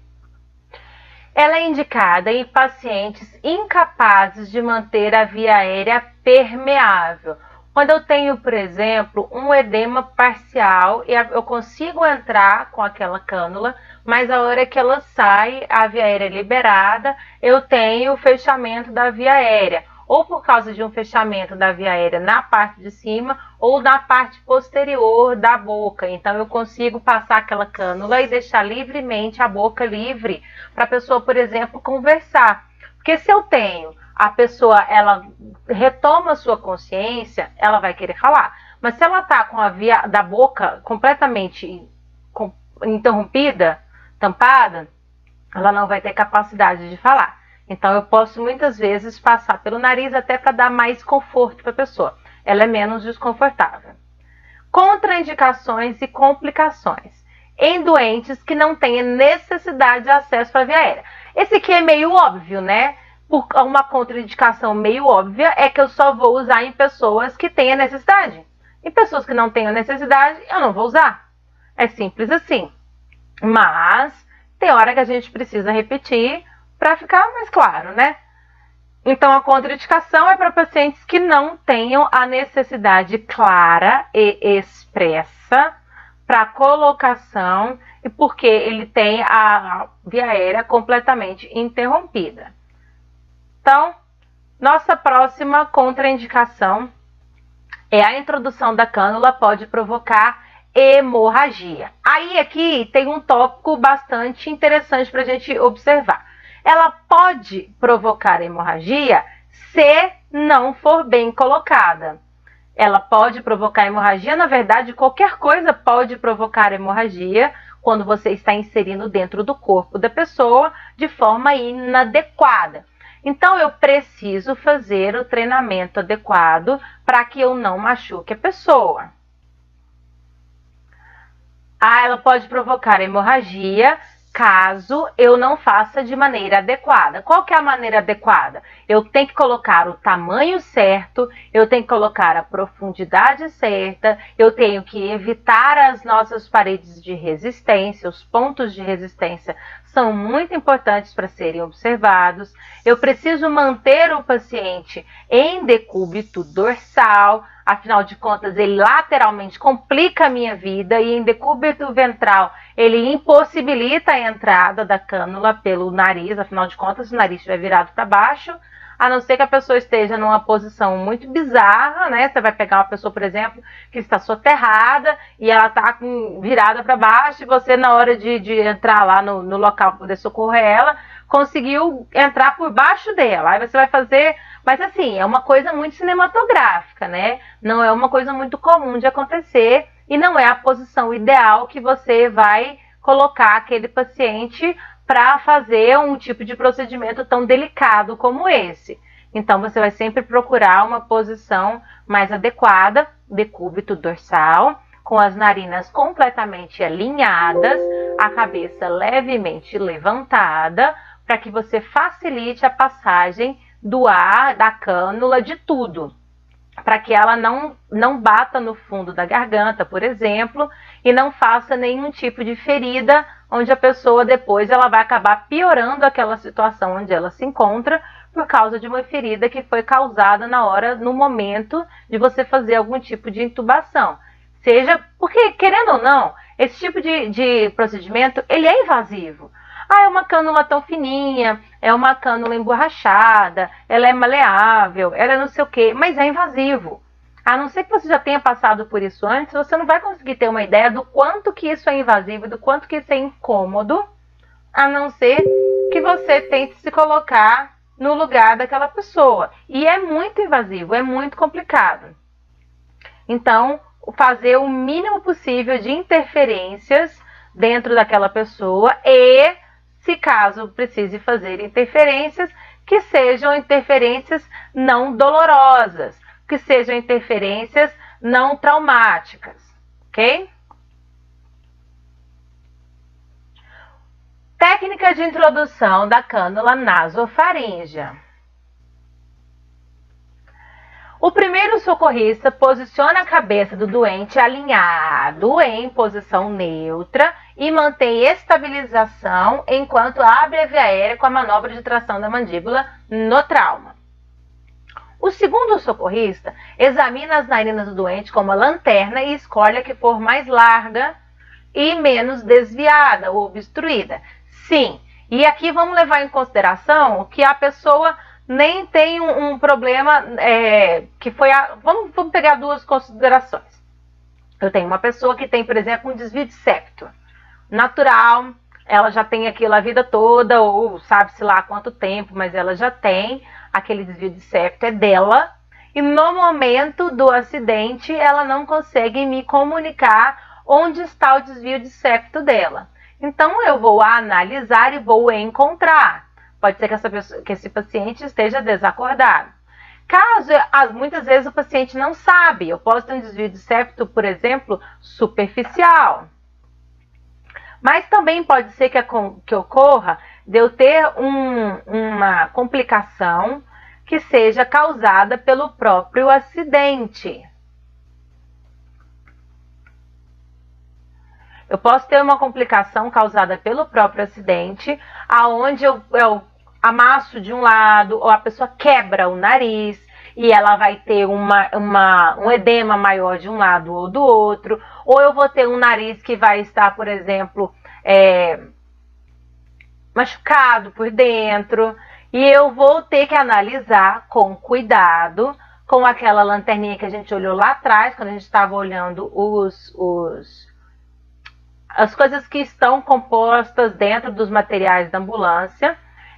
Ela é indicada em pacientes incapazes de manter a via aérea permeável. Quando eu tenho, por exemplo, um edema parcial e eu consigo entrar com aquela cânula, mas a hora que ela sai, a via aérea é liberada, eu tenho o fechamento da via aérea. Ou por causa de um fechamento da via aérea na parte de cima ou na parte posterior da boca. Então, eu consigo passar aquela cânula e deixar livremente a boca livre para a pessoa, por exemplo, conversar. Porque se eu tenho a pessoa, ela retoma sua consciência, ela vai querer falar. Mas se ela está com a via da boca completamente interrompida, tampada, ela não vai ter capacidade de falar. Então, eu posso muitas vezes passar pelo nariz até para dar mais conforto para a pessoa. Ela é menos desconfortável. Contraindicações e complicações em doentes que não tenham necessidade de acesso para a via aérea. Esse aqui é meio óbvio, né? Uma contraindicação meio óbvia é que eu só vou usar em pessoas que tenham necessidade. Em pessoas que não tenham necessidade, eu não vou usar. É simples assim. Mas tem hora que a gente precisa repetir para ficar mais claro, né? Então, a contraindicação é para pacientes que não tenham a necessidade clara e expressa para colocação e porque ele tem a via aérea completamente interrompida. Então, nossa próxima contraindicação é a introdução da cânula pode provocar hemorragia. Aí aqui tem um tópico bastante interessante para a gente observar. Ela pode provocar hemorragia se não for bem colocada. Ela pode provocar hemorragia, na verdade, qualquer coisa pode provocar hemorragia quando você está inserindo dentro do corpo da pessoa de forma inadequada. Então, eu preciso fazer o treinamento adequado para que eu não machuque a pessoa. Ela pode provocar hemorragia caso eu não faça de maneira adequada. Qual que é a maneira adequada? Eu tenho que colocar o tamanho certo, eu tenho que colocar a profundidade certa, eu tenho que evitar as nossas paredes de resistência, os pontos de resistência são muito importantes para serem observados. Eu preciso manter o paciente em decúbito dorsal, afinal de contas, ele lateralmente complica a minha vida e em decúbito ventral, ele impossibilita a entrada da cânula pelo nariz, afinal de contas, se o nariz estiver virado para baixo, a não ser que a pessoa esteja numa posição muito bizarra, né? Você vai pegar uma pessoa, por exemplo, que está soterrada e ela está virada para baixo e você, na hora de entrar lá no local para poder socorrer ela, conseguiu entrar por baixo dela. Aí você vai fazer... Mas assim, é uma coisa muito cinematográfica, né? Não é uma coisa muito comum de acontecer e não é a posição ideal que você vai colocar aquele paciente para fazer um tipo de procedimento tão delicado como esse. Então, você vai sempre procurar uma posição mais adequada, decúbito dorsal, com as narinas completamente alinhadas, a cabeça levemente levantada, para que você facilite a passagem do ar, da cânula, de tudo. Para que ela não bata no fundo da garganta, por exemplo, e não faça nenhum tipo de ferida, onde a pessoa depois ela vai acabar piorando aquela situação onde ela se encontra, por causa de uma ferida que foi causada no momento de você fazer algum tipo de intubação. Seja, porque querendo ou não, Esse tipo de procedimento, ele é invasivo. Ah, é uma cânula tão fininha, é uma cânula emborrachada, ela é maleável, ela é não sei o quê, mas é invasivo. A não ser que você já tenha passado por isso antes, você não vai conseguir ter uma ideia do quanto que isso é invasivo, do quanto que isso é incômodo, a não ser que você tente se colocar no lugar daquela pessoa. E é muito invasivo, é muito complicado. Então, fazer o mínimo possível de interferências dentro daquela pessoa e, se caso precise fazer interferências, que sejam interferências não dolorosas, que sejam interferências não traumáticas, ok? Técnica de introdução da cânula nasofaríngea. O primeiro socorrista posiciona a cabeça do doente alinhado em posição neutra e mantém estabilização enquanto abre a via aérea com a manobra de tração da mandíbula no trauma. O segundo socorrista examina as narinas do doente com uma lanterna e escolhe a que for mais larga e menos desviada ou obstruída. Sim, e aqui vamos levar em consideração que a pessoa nem tem um problema que foi vamos pegar duas considerações. Eu tenho uma pessoa que tem, por exemplo, um desvio de septo natural, ela já tem aquilo a vida toda, ou sabe-se lá há quanto tempo, mas ela já tem aquele desvio de septo, é dela, e no momento do acidente ela não consegue me comunicar onde está o desvio de septo dela. Então eu vou analisar e vou encontrar. Pode ser que esse paciente esteja desacordado. Caso, muitas vezes o paciente não sabe, eu posso ter um desvio de septo, por exemplo, superficial. Mas também pode ser que ocorra de eu ter uma complicação que seja causada pelo próprio acidente. Eu posso ter uma complicação causada pelo próprio acidente, aonde eu amasso de um lado, ou a pessoa quebra o nariz, e ela vai ter um edema maior de um lado ou do outro, ou eu vou ter um nariz que vai estar, por exemplo, machucado por dentro, e eu vou ter que analisar com cuidado, com aquela lanterninha que a gente olhou lá atrás, quando a gente estava olhando as coisas que estão compostas dentro dos materiais da ambulância.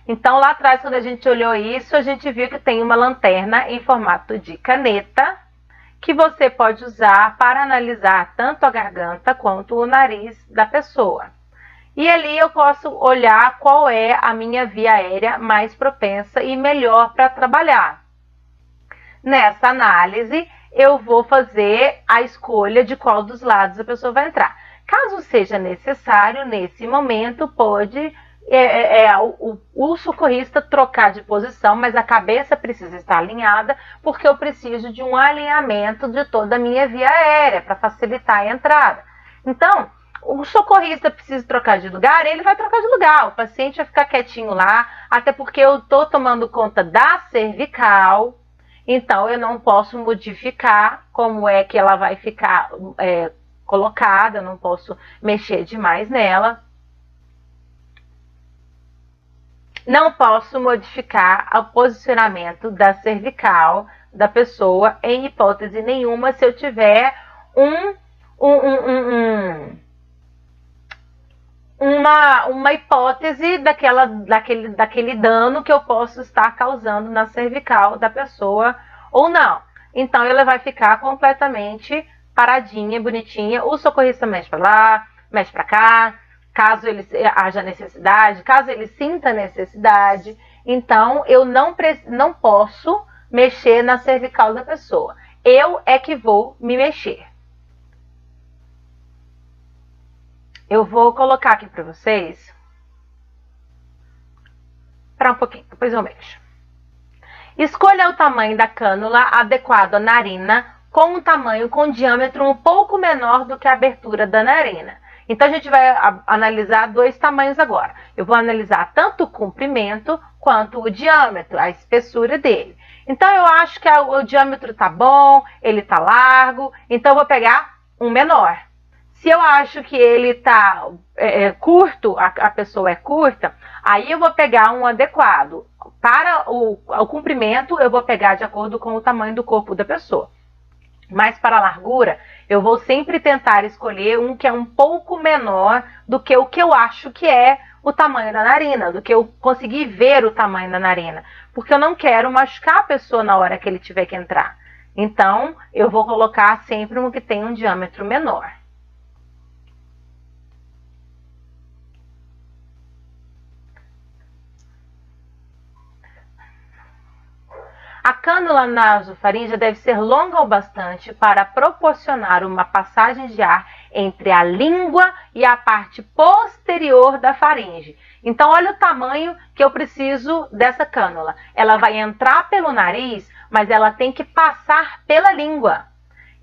Então, lá atrás, quando a gente olhou isso, a gente viu que tem uma lanterna em formato de caneta, que você pode usar para analisar tanto a garganta quanto o nariz da pessoa. E ali eu posso olhar qual é a minha via aérea mais propensa e melhor para trabalhar. Nessa análise, eu vou fazer a escolha de qual dos lados a pessoa vai entrar. Caso seja necessário, nesse momento, pode o socorrista trocar de posição, mas a cabeça precisa estar alinhada, porque eu preciso de um alinhamento de toda a minha via aérea para facilitar a entrada. Então, o socorrista precisa trocar de lugar, ele vai trocar de lugar, o paciente vai ficar quietinho lá, até porque eu estou tomando conta da cervical, então eu não posso modificar como é que ela vai ficar colocada, não posso mexer demais nela. Não posso modificar o posicionamento da cervical da pessoa em hipótese nenhuma se eu tiver uma hipótese daquele dano que eu posso estar causando na cervical da pessoa ou não. Então ela vai ficar completamente paradinha, bonitinha. O socorrista mexe para lá, mexe para cá, caso ele haja necessidade, caso ele sinta necessidade. Então eu não posso mexer na cervical da pessoa. Eu é que vou me mexer. Eu vou colocar aqui para vocês. Para um pouquinho, depois eu mexo. Escolha o tamanho da cânula adequado à narina, com um tamanho com diâmetro um pouco menor do que a abertura da narina. Então a gente vai analisar dois tamanhos agora. Eu vou analisar tanto o comprimento quanto o diâmetro, a espessura dele. Então eu acho que o diâmetro tá bom, ele tá largo, então eu vou pegar um menor. Se eu acho que ele está curto, a pessoa é curta, aí eu vou pegar um adequado. Para o comprimento, eu vou pegar de acordo com o tamanho do corpo da pessoa. Mas para a largura, eu vou sempre tentar escolher um que é um pouco menor do que o que eu acho que é o tamanho da narina, do que eu conseguir ver o tamanho da narina. Porque eu não quero machucar a pessoa na hora que ele tiver que entrar. Então, eu vou colocar sempre um que tem um diâmetro menor. A cânula nasofaríngea deve ser longa o bastante para proporcionar uma passagem de ar entre a língua e a parte posterior da faringe. Então, olha o tamanho que eu preciso dessa cânula. Ela vai entrar pelo nariz, mas ela tem que passar pela língua.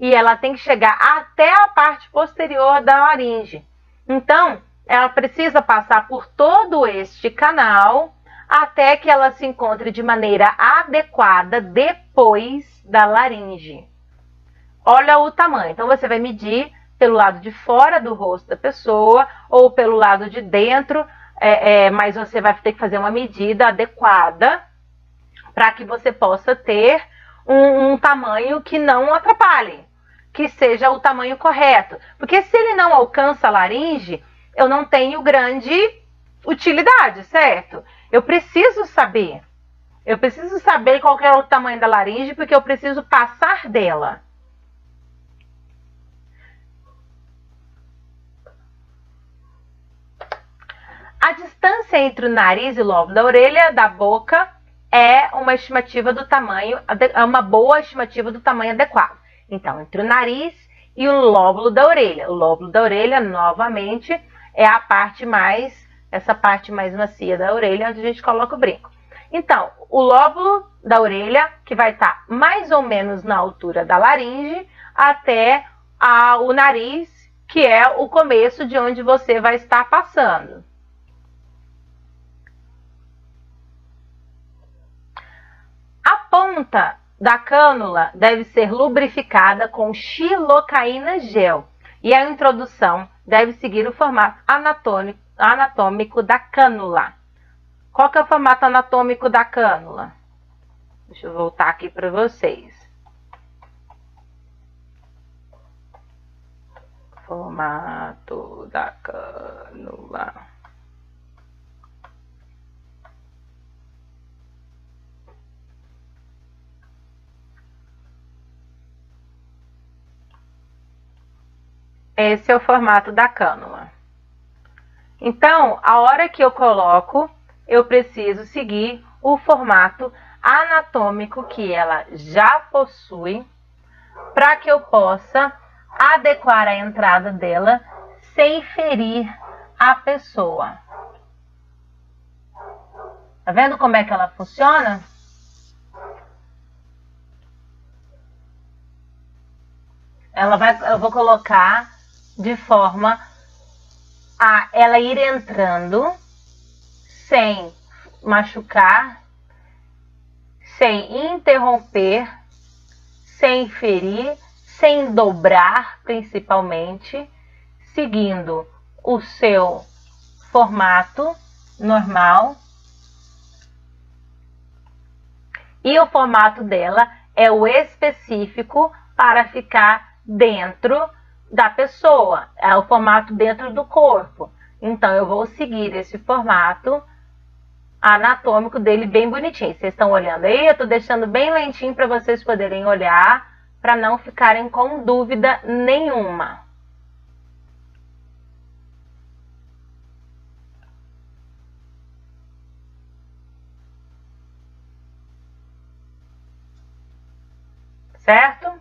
E ela tem que chegar até a parte posterior da laringe. Então, ela precisa passar por todo este canal até que ela se encontre de maneira adequada depois da laringe. Olha o tamanho. Então, você vai medir pelo lado de fora do rosto da pessoa ou pelo lado de dentro, mas você vai ter que fazer uma medida adequada para que você possa ter um tamanho que não atrapalhe, que seja o tamanho correto. Porque se ele não alcança a laringe, eu não tenho grande utilidade, certo? Eu preciso saber qual é o tamanho da laringe, porque eu preciso passar dela. A distância entre o nariz e o lóbulo da orelha da boca é uma estimativa do tamanho, é uma boa estimativa do tamanho adequado. Então, entre o nariz e o lóbulo da orelha. O lóbulo da orelha, novamente, é a parte mais, essa parte mais macia da orelha, onde a gente coloca o brinco. Então, o lóbulo da orelha, que vai estar mais ou menos na altura da laringe, até o nariz, que é o começo de onde você vai estar passando. A ponta da cânula deve ser lubrificada com xilocaína gel e a introdução deve seguir o formato anatômico da cânula. Qual que é o formato anatômico da cânula? Deixa eu voltar aqui para vocês. Formato da cânula. Esse é o formato da cânula. Então, a hora que eu coloco, eu preciso seguir o formato anatômico que ela já possui, para que eu possa adequar a entrada dela sem ferir a pessoa. Tá vendo como é que ela funciona? Eu vou colocar de forma a ela ir entrando sem machucar, sem interromper, sem ferir, sem dobrar, principalmente, seguindo o seu formato normal. E o formato dela é o específico para ficar dentro da pessoa, é o formato dentro do corpo. Então, eu vou seguir esse formato anatômico dele bem bonitinho. Vocês estão olhando aí? Eu estou deixando bem lentinho para vocês poderem olhar, para não ficarem com dúvida nenhuma. Certo?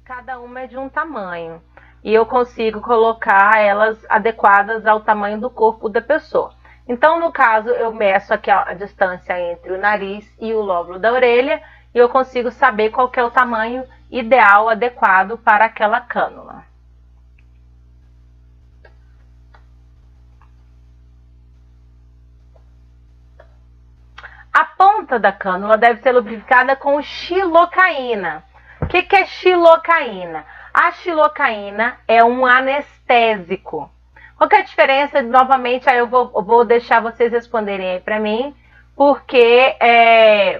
Cada uma é de um tamanho e eu consigo colocar elas adequadas ao tamanho do corpo da pessoa. Então, no caso, eu meço aqui a distância entre o nariz e o lóbulo da orelha e eu consigo saber qual que é o tamanho ideal, adequado para aquela cânula. A ponta da cânula deve ser lubrificada com xilocaína. O que é xilocaína? A xilocaína é um anestésico. Qual que é a diferença? Novamente, aí eu vou deixar vocês responderem aí para mim, porque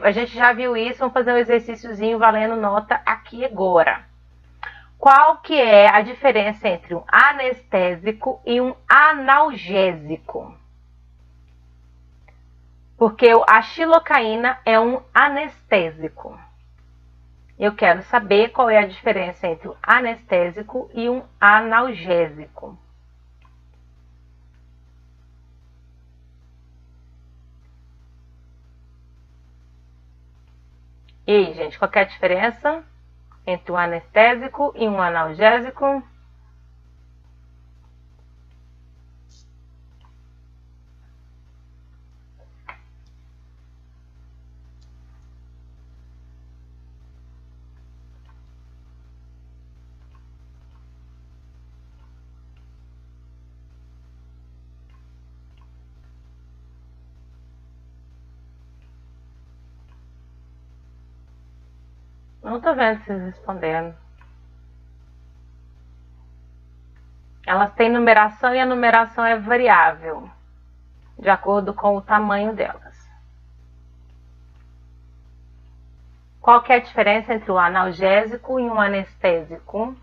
a gente já viu isso. Vamos fazer um exercíciozinho valendo nota aqui agora. Qual que é a diferença entre um anestésico e um analgésico? Porque a xilocaína é um anestésico. Eu quero saber qual é a diferença entre um anestésico e um analgésico. E aí, gente, qual é a diferença entre um anestésico e um analgésico? Não tô vendo vocês respondendo. Elas têm numeração e a numeração é variável, de acordo com o tamanho delas. Qual que é a diferença entre um analgésico e um anestésico?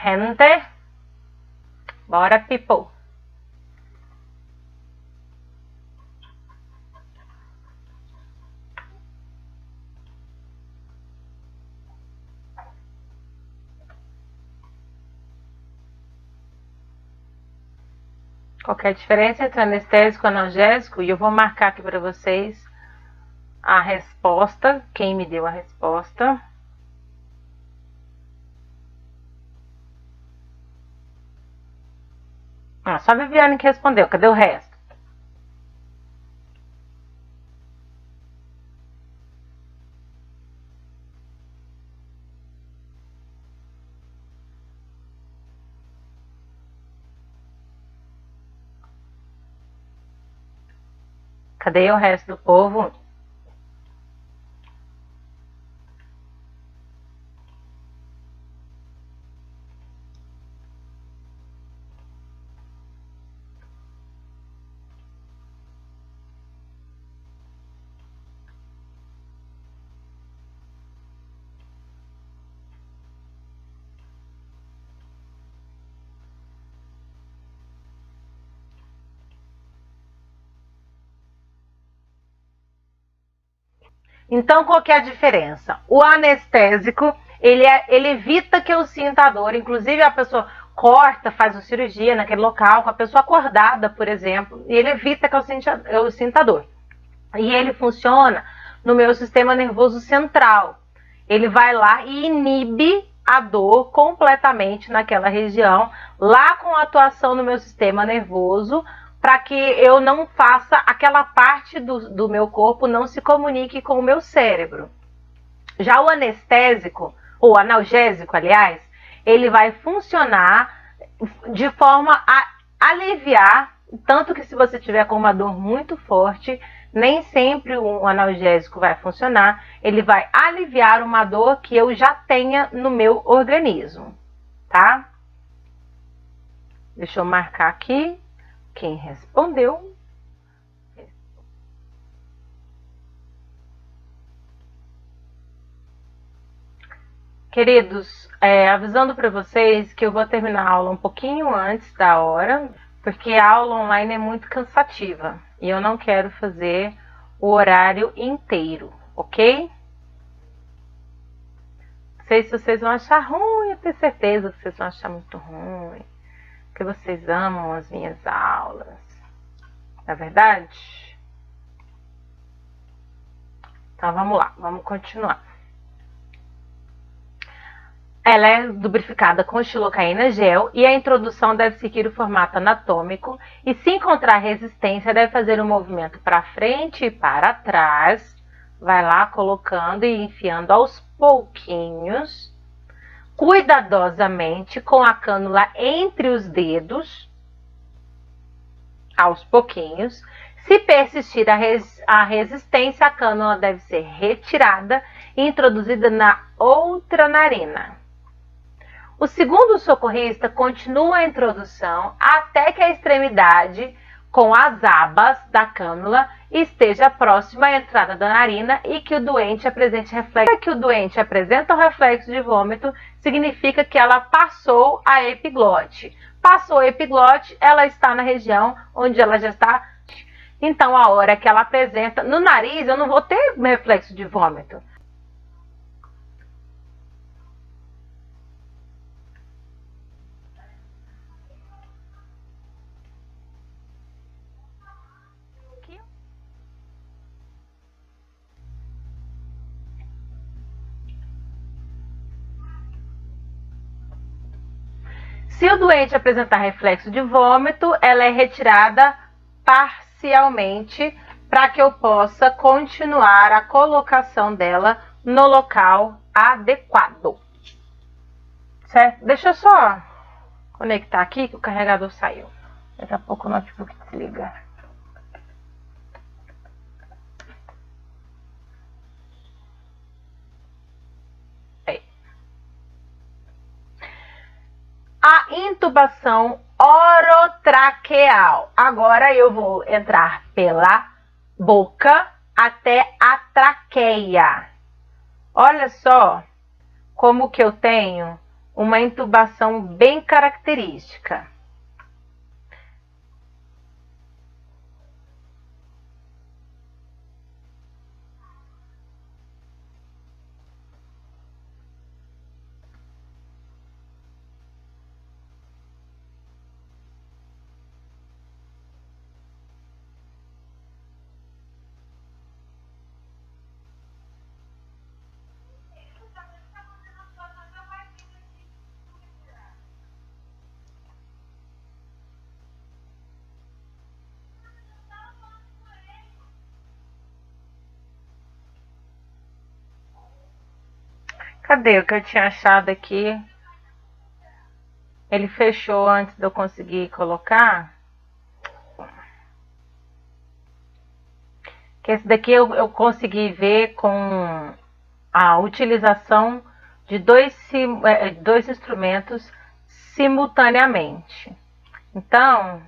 Gente, bora, people. Qual que é a diferença entre anestésico e analgésico? E eu vou marcar aqui para vocês a resposta, quem me deu a resposta. Só a Viviane que respondeu. Cadê o resto? Cadê o resto do povo? Então, qual que é a diferença? O anestésico, ele evita que eu sinta a dor. Inclusive, a pessoa corta, faz uma cirurgia naquele local, com a pessoa acordada, por exemplo, e ele evita que eu sinta a dor. E ele funciona no meu sistema nervoso central. Ele vai lá e inibe a dor completamente naquela região, lá com a atuação no meu sistema nervoso, para que eu não faça aquela parte do meu corpo não se comunique com o meu cérebro. Já o anestésico, ou analgésico, aliás, ele vai funcionar de forma a aliviar, tanto que se você tiver com uma dor muito forte, nem sempre um analgésico vai funcionar, ele vai aliviar uma dor que eu já tenha no meu organismo, tá? Deixa eu marcar aqui quem respondeu. Queridos, avisando para vocês que eu vou terminar a aula um pouquinho antes da hora, porque a aula online é muito cansativa e eu não quero fazer o horário inteiro, ok? Não sei se vocês vão achar ruim, eu tenho certeza que vocês vão achar muito ruim, porque vocês amam as minhas aulas, não é verdade? Então vamos lá, vamos continuar. Ela é lubrificada com xilocaína gel e a introdução deve seguir o formato anatômico e, se encontrar resistência, deve fazer um movimento para frente e para trás. Vai lá colocando e enfiando aos pouquinhos cuidadosamente com a cânula entre os dedos, aos pouquinhos. Se persistir a resistência, a cânula deve ser retirada e introduzida na outra narina. O segundo socorrista continua a introdução até que a extremidade com as abas da cânula esteja próxima à entrada da narina e que o doente apresente reflexo. Que o doente apresenta o reflexo de vômito significa que ela passou a epiglote. Passou a epiglote, ela está na região onde ela já está. Então, a hora que ela apresenta no nariz, eu não vou ter reflexo de vômito. Se o doente apresentar reflexo de vômito, ela é retirada parcialmente para que eu possa continuar a colocação dela no local adequado. Certo? Deixa eu só conectar aqui que o carregador saiu. Daqui a pouco o notebook desliga. A intubação orotraqueal. Agora eu vou entrar pela boca até a traqueia. Olha só como que eu tenho uma intubação bem característica. Cadê o que eu tinha achado aqui? Ele fechou antes de eu conseguir colocar. Que esse daqui eu consegui ver com a utilização de dois instrumentos simultaneamente. Então,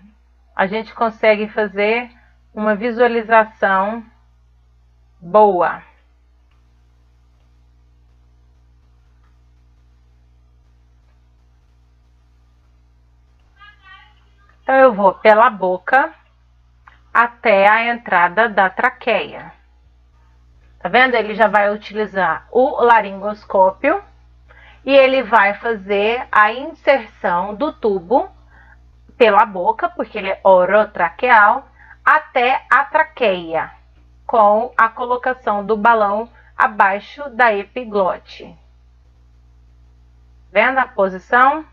a gente consegue fazer uma visualização boa. Então, eu vou pela boca até a entrada da traqueia. Tá vendo? Ele já vai utilizar o laringoscópio e ele vai fazer a inserção do tubo pela boca, porque ele é orotraqueal, até a traqueia, com a colocação do balão abaixo da epiglote. Vendo a posição?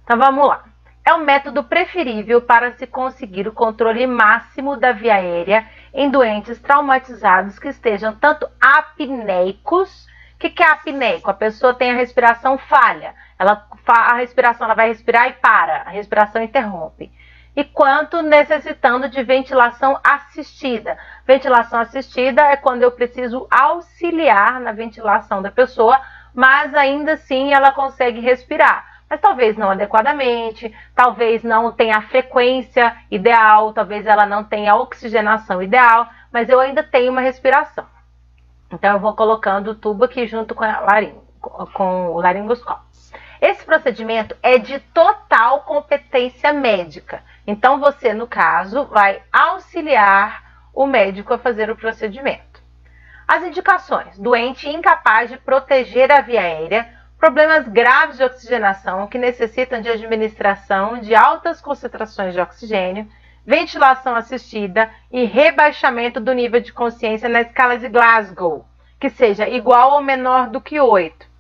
Então vamos lá. É o método preferível para se conseguir o controle máximo da via aérea em doentes traumatizados que estejam tanto apneicos. O que é apneico? A pessoa tem a respiração falha. A respiração ela vai respirar e para, a respiração interrompe. E quanto necessitando de ventilação assistida. Ventilação assistida é quando eu preciso auxiliar na ventilação da pessoa, mas ainda assim ela consegue respirar. Mas talvez não adequadamente, talvez não tenha a frequência ideal, talvez ela não tenha a oxigenação ideal, mas eu ainda tenho uma respiração. Então eu vou colocando o tubo aqui junto com o laringoscópio. Esse procedimento é de total competência médica. Então você, no caso, vai auxiliar o médico a fazer o procedimento. As indicações: doente incapaz de proteger a via aérea, problemas graves de oxigenação que necessitam de administração de altas concentrações de oxigênio, ventilação assistida e rebaixamento do nível de consciência na escala de Glasgow, que seja igual ou menor do que 8.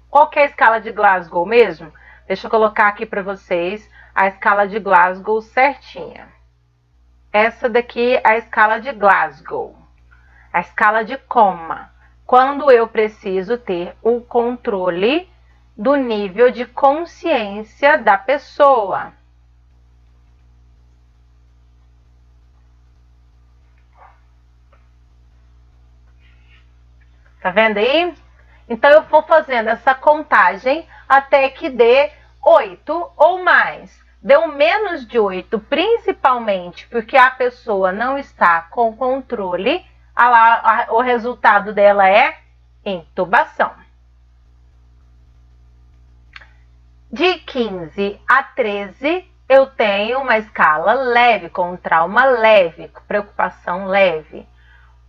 Qual que é a escala de Glasgow mesmo? Deixa eu colocar aqui para vocês a escala de Glasgow certinha. Essa daqui é a escala de Glasgow. A escala de coma. quando eu preciso ter o controle do nível de consciência da pessoa. Tá vendo aí? Então eu vou fazendo essa contagem até que dê 8 ou mais. Deu menos de 8, principalmente porque a pessoa não está com controle, o resultado dela é intubação. De 15 a 13, eu tenho uma escala leve, com trauma leve, preocupação leve.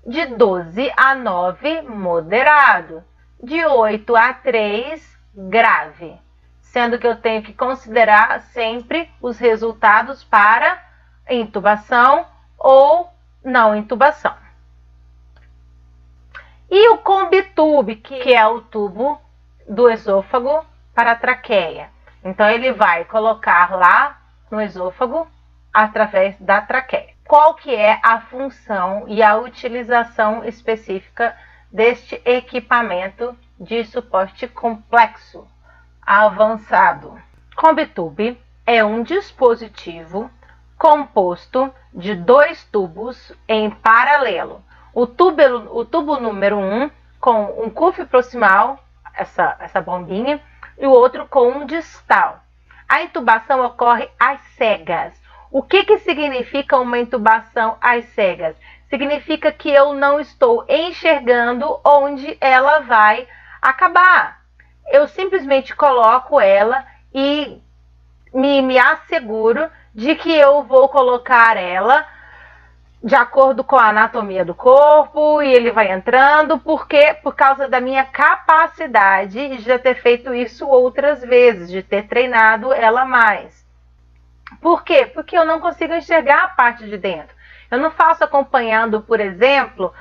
De 12 a 9, moderado. De 8 a 3, grave. Sendo que eu tenho que considerar sempre os resultados para intubação ou não intubação. E o combitube, que é o tubo do esôfago para a traqueia. Então, ele vai colocar lá no esôfago através da traqueia. Qual que é a função e a utilização específica deste equipamento de suporte complexo avançado? Combitube é um dispositivo composto de 2 tubos em paralelo. O tubo número 1 com um cuff proximal, essa bombinha, e o outro com um distal. A intubação ocorre às cegas. O que significa uma intubação às cegas? Significa que eu não estou enxergando onde ela vai acabar. Eu simplesmente coloco ela e me asseguro de que eu vou colocar ela de acordo com a anatomia do corpo, e ele vai entrando, porque por causa da minha capacidade de já ter feito isso outras vezes, de ter treinado ela mais. Por quê? Porque eu não consigo enxergar a parte de dentro. Eu não faço acompanhando, por exemplo,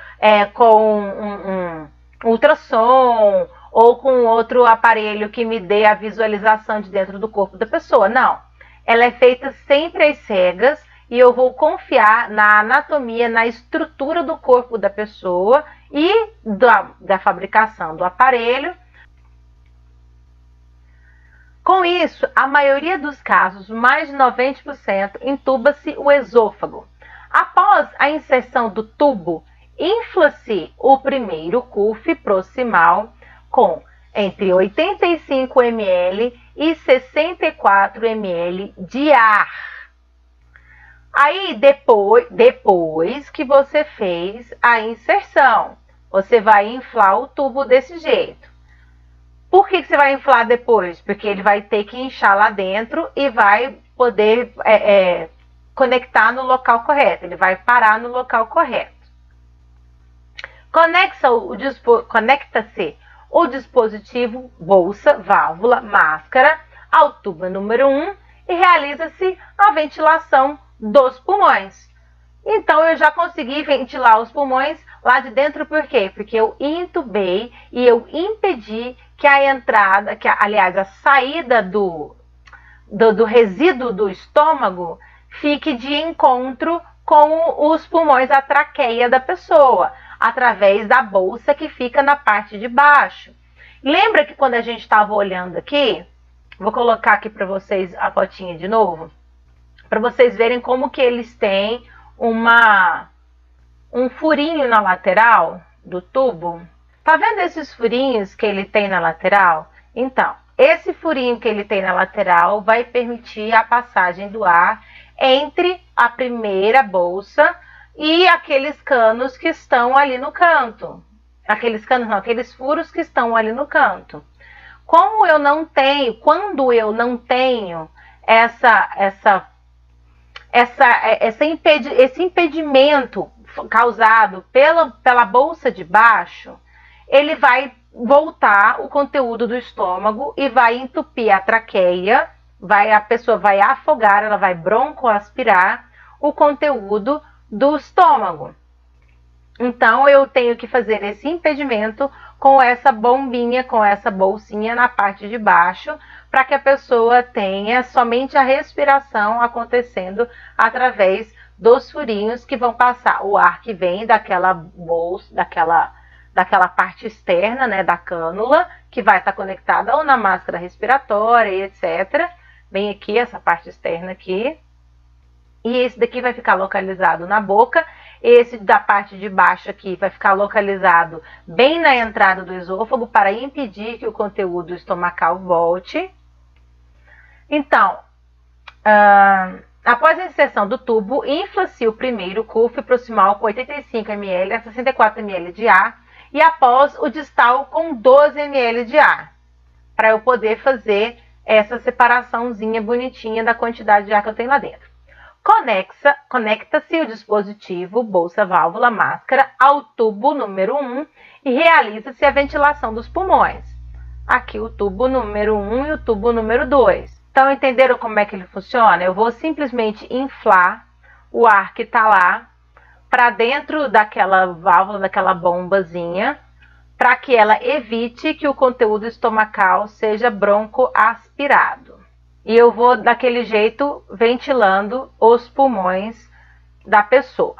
com um ultrassom ou com outro aparelho que me dê a visualização de dentro do corpo da pessoa. Não. Ela é feita sempre às cegas e eu vou confiar na anatomia, na estrutura do corpo da pessoa e da fabricação do aparelho. Com isso, a maioria dos casos, mais de 90%, intuba-se o esôfago. Após a inserção do tubo, infla-se o primeiro cuff proximal com entre 85 ml e 64 ml de ar. Aí, depois que você fez a inserção, você vai inflar o tubo desse jeito. Por que você vai inflar depois? Porque ele vai ter que inchar lá dentro e vai poder conectar no local correto. Ele vai parar no local correto. Conecta-se o dispositivo bolsa, válvula, máscara ao tubo número 1 e realiza-se a ventilação dos pulmões. Então, eu já consegui ventilar os pulmões lá de dentro, por quê? Porque eu intubei e eu impedi que a entrada, aliás, a saída do resíduo do estômago fique de encontro com os pulmões, a traqueia da pessoa, através da bolsa que fica na parte de baixo. Lembra que quando a gente estava olhando aqui, vou colocar aqui para vocês a fotinha de novo, para vocês verem como que eles têm um furinho na lateral do tubo. Tá vendo esses furinhos que ele tem na lateral? Então, esse furinho que ele tem na lateral vai permitir a passagem do ar entre a primeira bolsa e aqueles canos que estão ali no canto. Aqueles canos não, aqueles furos que estão ali no canto. Quando eu não tenho esse impedimento causado pela bolsa de baixo, ele vai voltar o conteúdo do estômago e vai entupir a traqueia, a pessoa vai afogar, ela vai broncoaspirar o conteúdo do estômago. Então, eu tenho que fazer esse impedimento com essa bombinha, com essa bolsinha na parte de baixo, para que a pessoa tenha somente a respiração acontecendo através dos furinhos que vão passar o ar que vem daquela bolsa, daquela parte externa, né, da cânula, que vai estar conectada ou na máscara respiratória e etc. Bem aqui, essa parte externa aqui. E esse daqui vai ficar localizado na boca. Esse da parte de baixo aqui vai ficar localizado bem na entrada do esôfago para impedir que o conteúdo estomacal volte. Então, após a inserção do tubo, infla-se o primeiro CUF proximal com 85 ml a 64 ml de ar e após o distal com 12 ml de ar, para eu poder fazer essa separaçãozinha bonitinha da quantidade de ar que eu tenho lá dentro. Conecta-se o dispositivo bolsa-válvula máscara ao tubo número 1 e realiza-se a ventilação dos pulmões. Aqui o tubo número 1 e o tubo número 2. Então, entenderam como é que ele funciona? Eu vou simplesmente inflar o ar que está lá para dentro daquela válvula, daquela bombazinha, para que ela evite que o conteúdo estomacal seja broncoaspirado. E eu vou, daquele jeito, ventilando os pulmões da pessoa.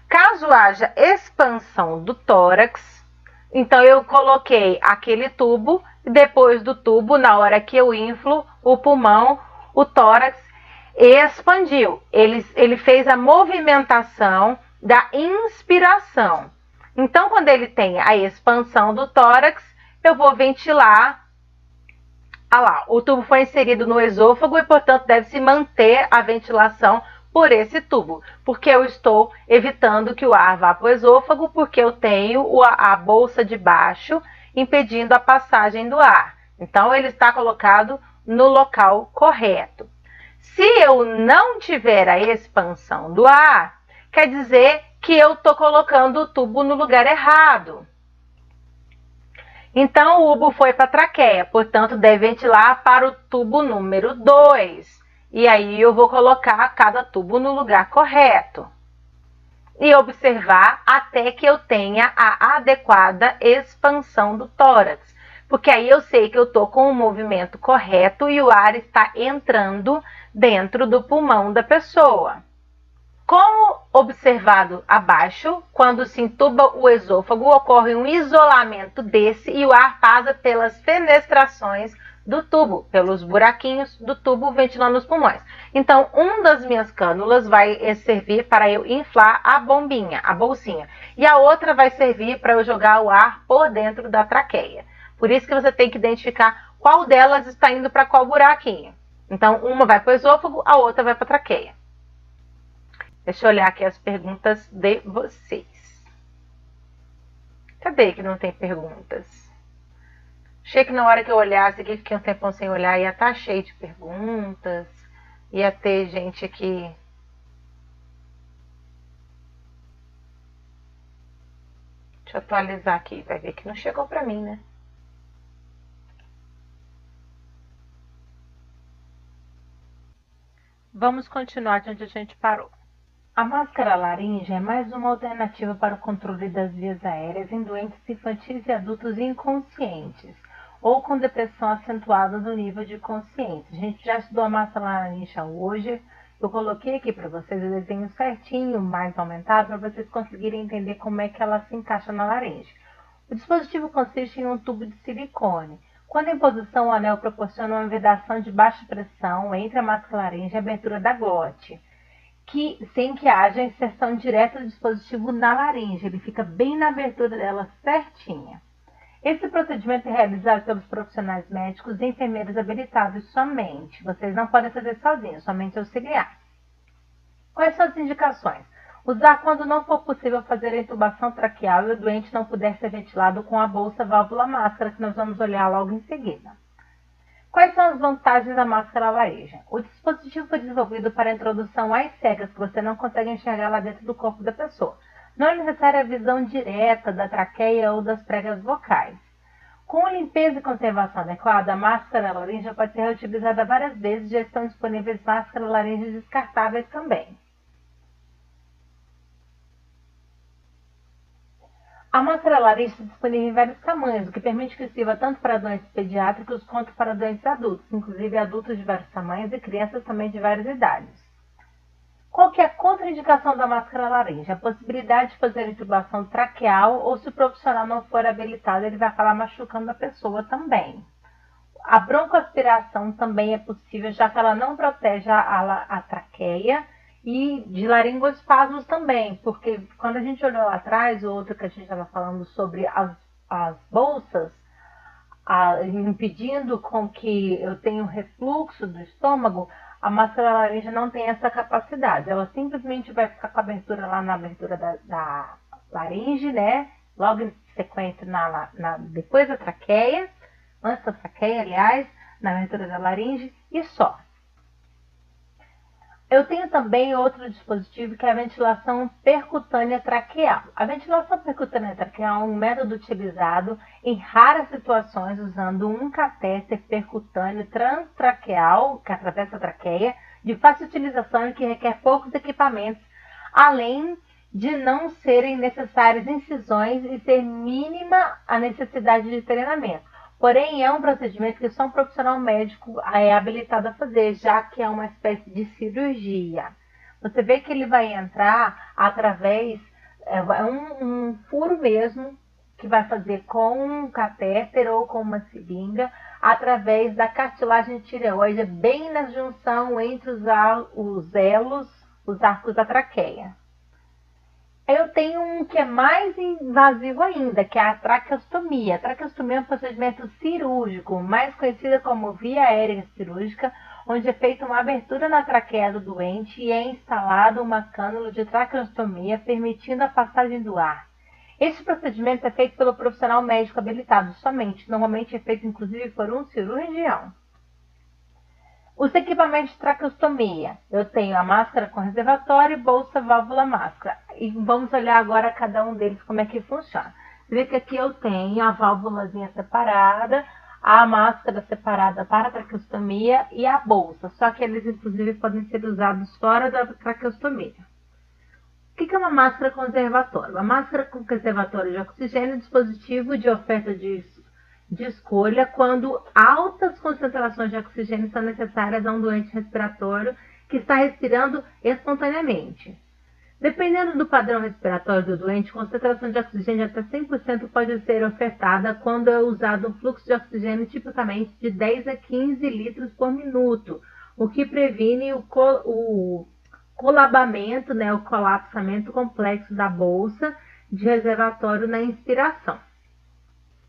Caso haja expansão do tórax, então eu coloquei aquele tubo, e depois do tubo, na hora que eu inflo o pulmão, o tórax expandiu. Ele fez a movimentação da inspiração. Então, quando ele tem a expansão do tórax, eu vou ventilar. Ah lá, o tubo foi inserido no esôfago e, portanto, deve-se manter a ventilação por esse tubo, porque eu estou evitando que o ar vá para o esôfago, porque eu tenho a bolsa de baixo impedindo a passagem do ar. Então, ele está colocado no local correto. Se eu não tiver a expansão do ar, quer dizer que eu estou colocando o tubo no lugar errado. Então, o ubo foi para a traqueia, portanto, deve ventilar para o tubo número 2. E aí eu vou colocar cada tubo no lugar correto. E observar até que eu tenha a adequada expansão do tórax. Porque aí eu sei que eu estou com o movimento correto e o ar está entrando dentro do pulmão da pessoa. Como observado abaixo, quando se intuba o esôfago, ocorre um isolamento desse e o ar passa pelas fenestrações do tubo, pelos buraquinhos do tubo, ventilando os pulmões. Então, uma das minhas cânulas vai servir para eu inflar a bombinha, a bolsinha, e a outra vai servir para eu jogar o ar por dentro da traqueia. Por isso que você tem que identificar qual delas está indo para qual buraquinho. Então, uma vai para o esôfago, a outra vai para a traqueia. Deixa eu olhar aqui as perguntas de vocês. Cadê que não tem perguntas? Achei que na hora que eu olhasse aqui, fiquei um tempão sem olhar, ia estar cheio de perguntas. Ia ter gente aqui. Deixa eu atualizar aqui, vai ver que não chegou para mim, né? Vamos continuar de onde a gente parou. A máscara laríngea é mais uma alternativa para o controle das vias aéreas em doentes infantis e adultos inconscientes ou com depressão acentuada no nível de consciência. A gente já estudou a máscara laríngea hoje. Eu coloquei aqui para vocês o desenho certinho, mais aumentado, para vocês conseguirem entender como é que ela se encaixa na laringe. O dispositivo consiste em um tubo de silicone. Quando em posição, o anel proporciona uma vedação de baixa pressão entre a máscara laríngea e a abertura da glote, sem que haja inserção direta do dispositivo na laringe. Ele fica bem na abertura dela certinha. Esse procedimento é realizado pelos profissionais médicos e enfermeiros habilitados somente. Vocês não podem fazer sozinhos, somente auxiliar. Quais são as indicações? Usar quando não for possível fazer a intubação traqueal e o doente não puder ser ventilado com a bolsa válvula máscara, que nós vamos olhar logo em seguida. Quais são as vantagens da máscara laríngea? O dispositivo foi desenvolvido para a introdução às cegas, que você não consegue enxergar lá dentro do corpo da pessoa. Não é necessária a visão direta da traqueia ou das pregas vocais. Com limpeza e conservação adequada, a máscara laríngea pode ser reutilizada várias vezes e já estão disponíveis máscaras laríngeas descartáveis também. A máscara laríngea está disponível em vários tamanhos, o que permite que sirva tanto para doentes pediátricos quanto para doentes adultos, inclusive adultos de vários tamanhos e crianças também de várias idades. Qual que é a contraindicação da máscara laringe? A possibilidade de fazer intubação traqueal ou se o profissional não for habilitado, ele vai acabar machucando a pessoa também. A broncoaspiração também é possível, já que ela não protege a traqueia e de laringoespasmos também, porque quando a gente olhou lá atrás, o outro que a gente estava falando sobre as bolsas, impedindo com que eu tenha um refluxo do estômago, a máscara laringe não tem essa capacidade. Ela simplesmente vai ficar com a abertura lá na abertura da laringe, né? Logo em sequência, depois da traqueia, antes da traqueia, aliás, na abertura da laringe e só. Eu tenho também outro dispositivo que é a ventilação percutânea traqueal. A ventilação percutânea traqueal é um método utilizado em raras situações usando um catéter percutâneo transtraqueal, que atravessa a traqueia, de fácil utilização e que requer poucos equipamentos, além de não serem necessárias incisões e ser mínima a necessidade de treinamento. Porém, é um procedimento que só um profissional médico é habilitado a fazer, já que é uma espécie de cirurgia. Você vê que ele vai entrar através, um furo mesmo, que vai fazer com um catéter ou com uma seringa, através da cartilagem tireoide, bem na junção entre os elos, os arcos da traqueia. Eu tenho um que é mais invasivo ainda, que é a traqueostomia. A traqueostomia é um procedimento cirúrgico, mais conhecido como via aérea cirúrgica, onde é feita uma abertura na traqueia do doente e é instalado uma cânula de traqueostomia, permitindo a passagem do ar. Este procedimento é feito pelo profissional médico habilitado somente, normalmente é feito inclusive por um cirurgião. Os equipamentos de traqueostomia. Eu tenho a máscara com reservatório e bolsa válvula máscara. E vamos olhar agora cada um deles como é que funciona. Você vê que aqui eu tenho a válvulazinha separada, a máscara separada para a traqueostomia e a bolsa. Só que eles inclusive podem ser usados fora da traqueostomia. O que é uma máscara com reservatório? A máscara com reservatório de oxigênio é um dispositivo de oferta de escolha quando altas concentrações de oxigênio são necessárias a um doente respiratório que está respirando espontaneamente. Dependendo do padrão respiratório do doente, concentração de oxigênio até 100% pode ser ofertada quando é usado um fluxo de oxigênio tipicamente de 10 a 15 litros por minuto, o que previne o colabamento, né, o colapsamento complexo da bolsa de reservatório na inspiração.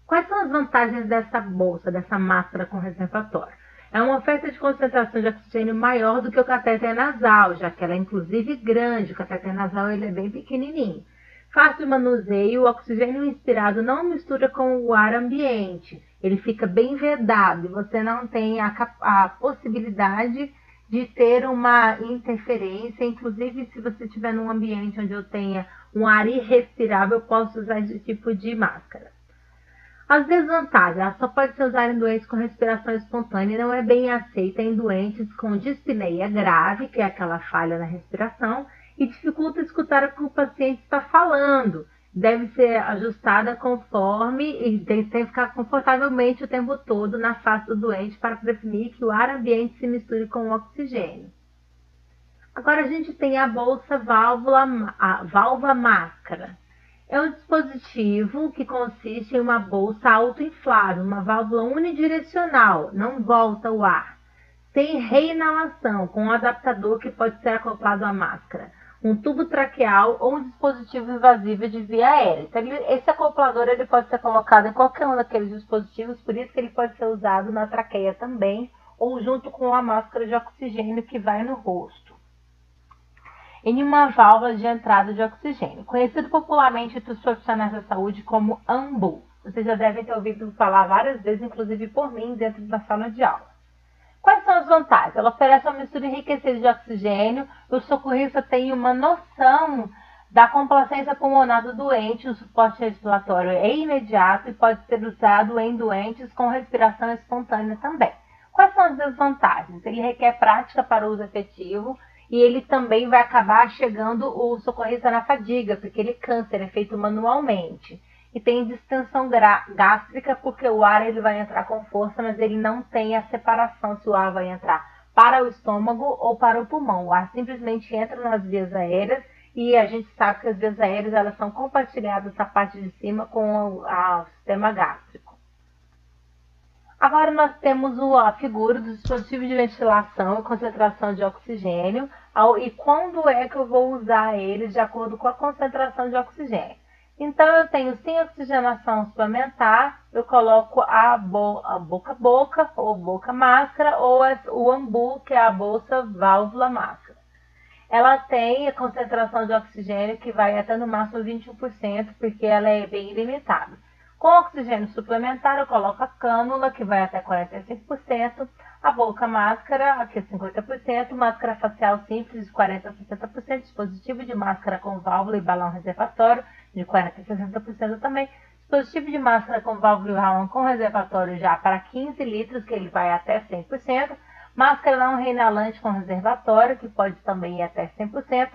Quais são as vantagens dessa bolsa, dessa máscara com reservatório? É uma oferta de concentração de oxigênio maior do que o catéter nasal, já que ela é inclusive grande, o catéter nasal ele é bem pequenininho. Fácil de manuseio, o oxigênio inspirado não mistura com o ar ambiente, ele fica bem vedado e você não tem a possibilidade de ter uma interferência, inclusive se você estiver num ambiente onde eu tenha um ar irrespirável, eu posso usar esse tipo de máscara. As desvantagens, ela só pode ser usada em doentes com respiração espontânea e não é bem aceita em doentes com dispneia grave, que é aquela falha na respiração, e dificulta escutar o que o paciente está falando. Deve ser ajustada conforme e tem que ficar confortavelmente o tempo todo na face do doente para prevenir que o ar ambiente se misture com o oxigênio. Agora a gente tem a bolsa válvula máscara. É um dispositivo que consiste em uma bolsa autoinflável, uma válvula unidirecional, não volta o ar, sem reinalação, com um adaptador que pode ser acoplado à máscara, um tubo traqueal ou um dispositivo invasivo de via aérea. Então, esse acoplador ele pode ser colocado em qualquer um daqueles dispositivos, por isso que ele pode ser usado na traqueia também, ou junto com a máscara de oxigênio que vai no rosto, em uma válvula de entrada de oxigênio, conhecido popularmente entre os profissionais da saúde como AMBU. Vocês já devem ter ouvido falar várias vezes, inclusive por mim, dentro da sala de aula. Quais são as vantagens? Ela oferece uma mistura enriquecida de oxigênio, o socorrista tem uma noção da complacência pulmonar do doente, o suporte respiratório é imediato e pode ser usado em doentes com respiração espontânea também. Quais são as desvantagens? Ele requer prática para o uso efetivo, e ele também vai acabar chegando o socorrista na fadiga, porque ele cansa, ele é feito manualmente. E tem distensão gástrica, porque o ar ele vai entrar com força, mas ele não tem a separação se o ar vai entrar para o estômago ou para o pulmão. O ar simplesmente entra nas vias aéreas e a gente sabe que as vias aéreas elas são compartilhadas na parte de cima com o sistema gástrico. Agora nós temos a figura do dispositivo de ventilação e concentração de oxigênio e quando é que eu vou usar ele de acordo com a concentração de oxigênio. Então eu tenho sem oxigenação suplementar, eu coloco a boca a boca ou boca máscara ou o AMBU, que é a bolsa válvula máscara. Ela tem a concentração de oxigênio que vai até no máximo 21%, porque ela é bem limitada. Com oxigênio suplementar, eu coloco a cânula, que vai até 45%, a boca máscara, aqui é 50%, máscara facial simples de 40% a 60%, dispositivo de máscara com válvula e balão reservatório de 40% a 60% também, dispositivo de máscara com válvula e balão com reservatório já para 15 litros, que ele vai até 100%, máscara não reinalante com reservatório, que pode também ir até 100%,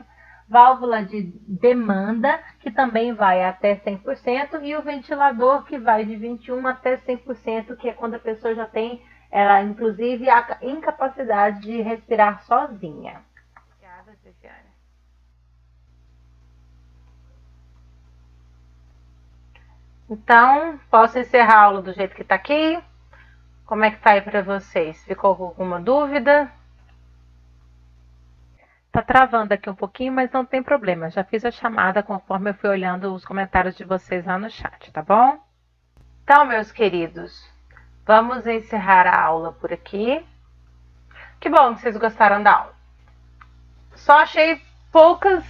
válvula de demanda, que também vai até 100%, e o ventilador, que vai de 21% até 100%, que é quando a pessoa já tem, inclusive, a incapacidade de respirar sozinha. Obrigada, Viviane. Então, posso encerrar a aula do jeito que está aqui? Como é que está aí para vocês? Ficou com alguma dúvida? Tá travando aqui um pouquinho, mas não tem problema. Já fiz a chamada conforme eu fui olhando os comentários de vocês lá no chat, tá bom? Então, meus queridos, vamos encerrar a aula por aqui. Que bom que vocês gostaram da aula. Só achei poucas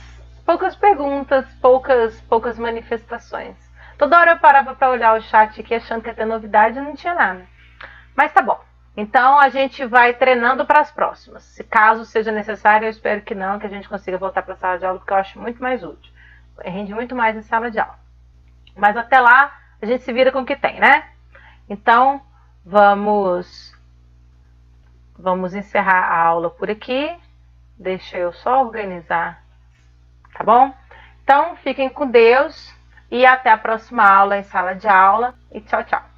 perguntas, poucas manifestações. Toda hora eu parava para olhar o chat aqui achando que ia ter novidade e não tinha nada. Mas tá bom. Então a gente vai treinando para as próximas. Se caso seja necessário, eu espero que não, que a gente consiga voltar para a sala de aula, porque eu acho muito mais útil. Rende muito mais em sala de aula. Mas até lá, a gente se vira com o que tem, né? Então, vamos encerrar a aula por aqui. Deixa eu só organizar, tá bom? Então, fiquem com Deus e até a próxima aula em sala de aula. E tchau, tchau.